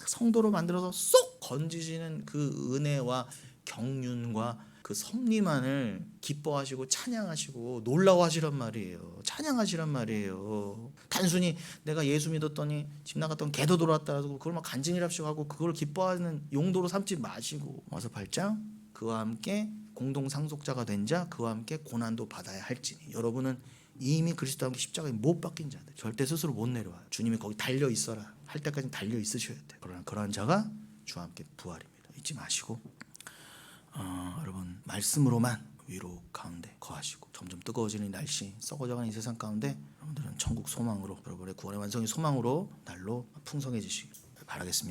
성도로 만들어서 쏙 건지시는 그 은혜와 경륜과 그 섭리만을 기뻐하시고 찬양하시고 놀라워하시란 말이에요. 찬양하시란 말이에요. 단순히 내가 예수 믿었더니 집 나갔던 개도 돌아왔다 해서 그걸 막 간증이랍시고 하고 그걸 기뻐하는 용도로 삼지 마시고 와서 8장 그와 함께 공동 상속자가 된 자 그와 함께 고난도 받아야 할지니 여러분은 이미 그리스도와 함께 십자가에 못 박힌 자들 절대 스스로 못 내려와요. 주님이 거기 달려 있어라 할 때까지 달려 있으셔야 돼. 그러나 그러한 자가 주와 함께 부활입니다. 잊지 마시고 여러분 말씀으로만 위로 가운데 거하시고 점점 뜨거워지는 날씨 썩어져가는 이 세상 가운데 여러분들은 천국 소망으로 여러분의 구원의 완성의 소망으로 날로 풍성해지시길 바라겠습니다.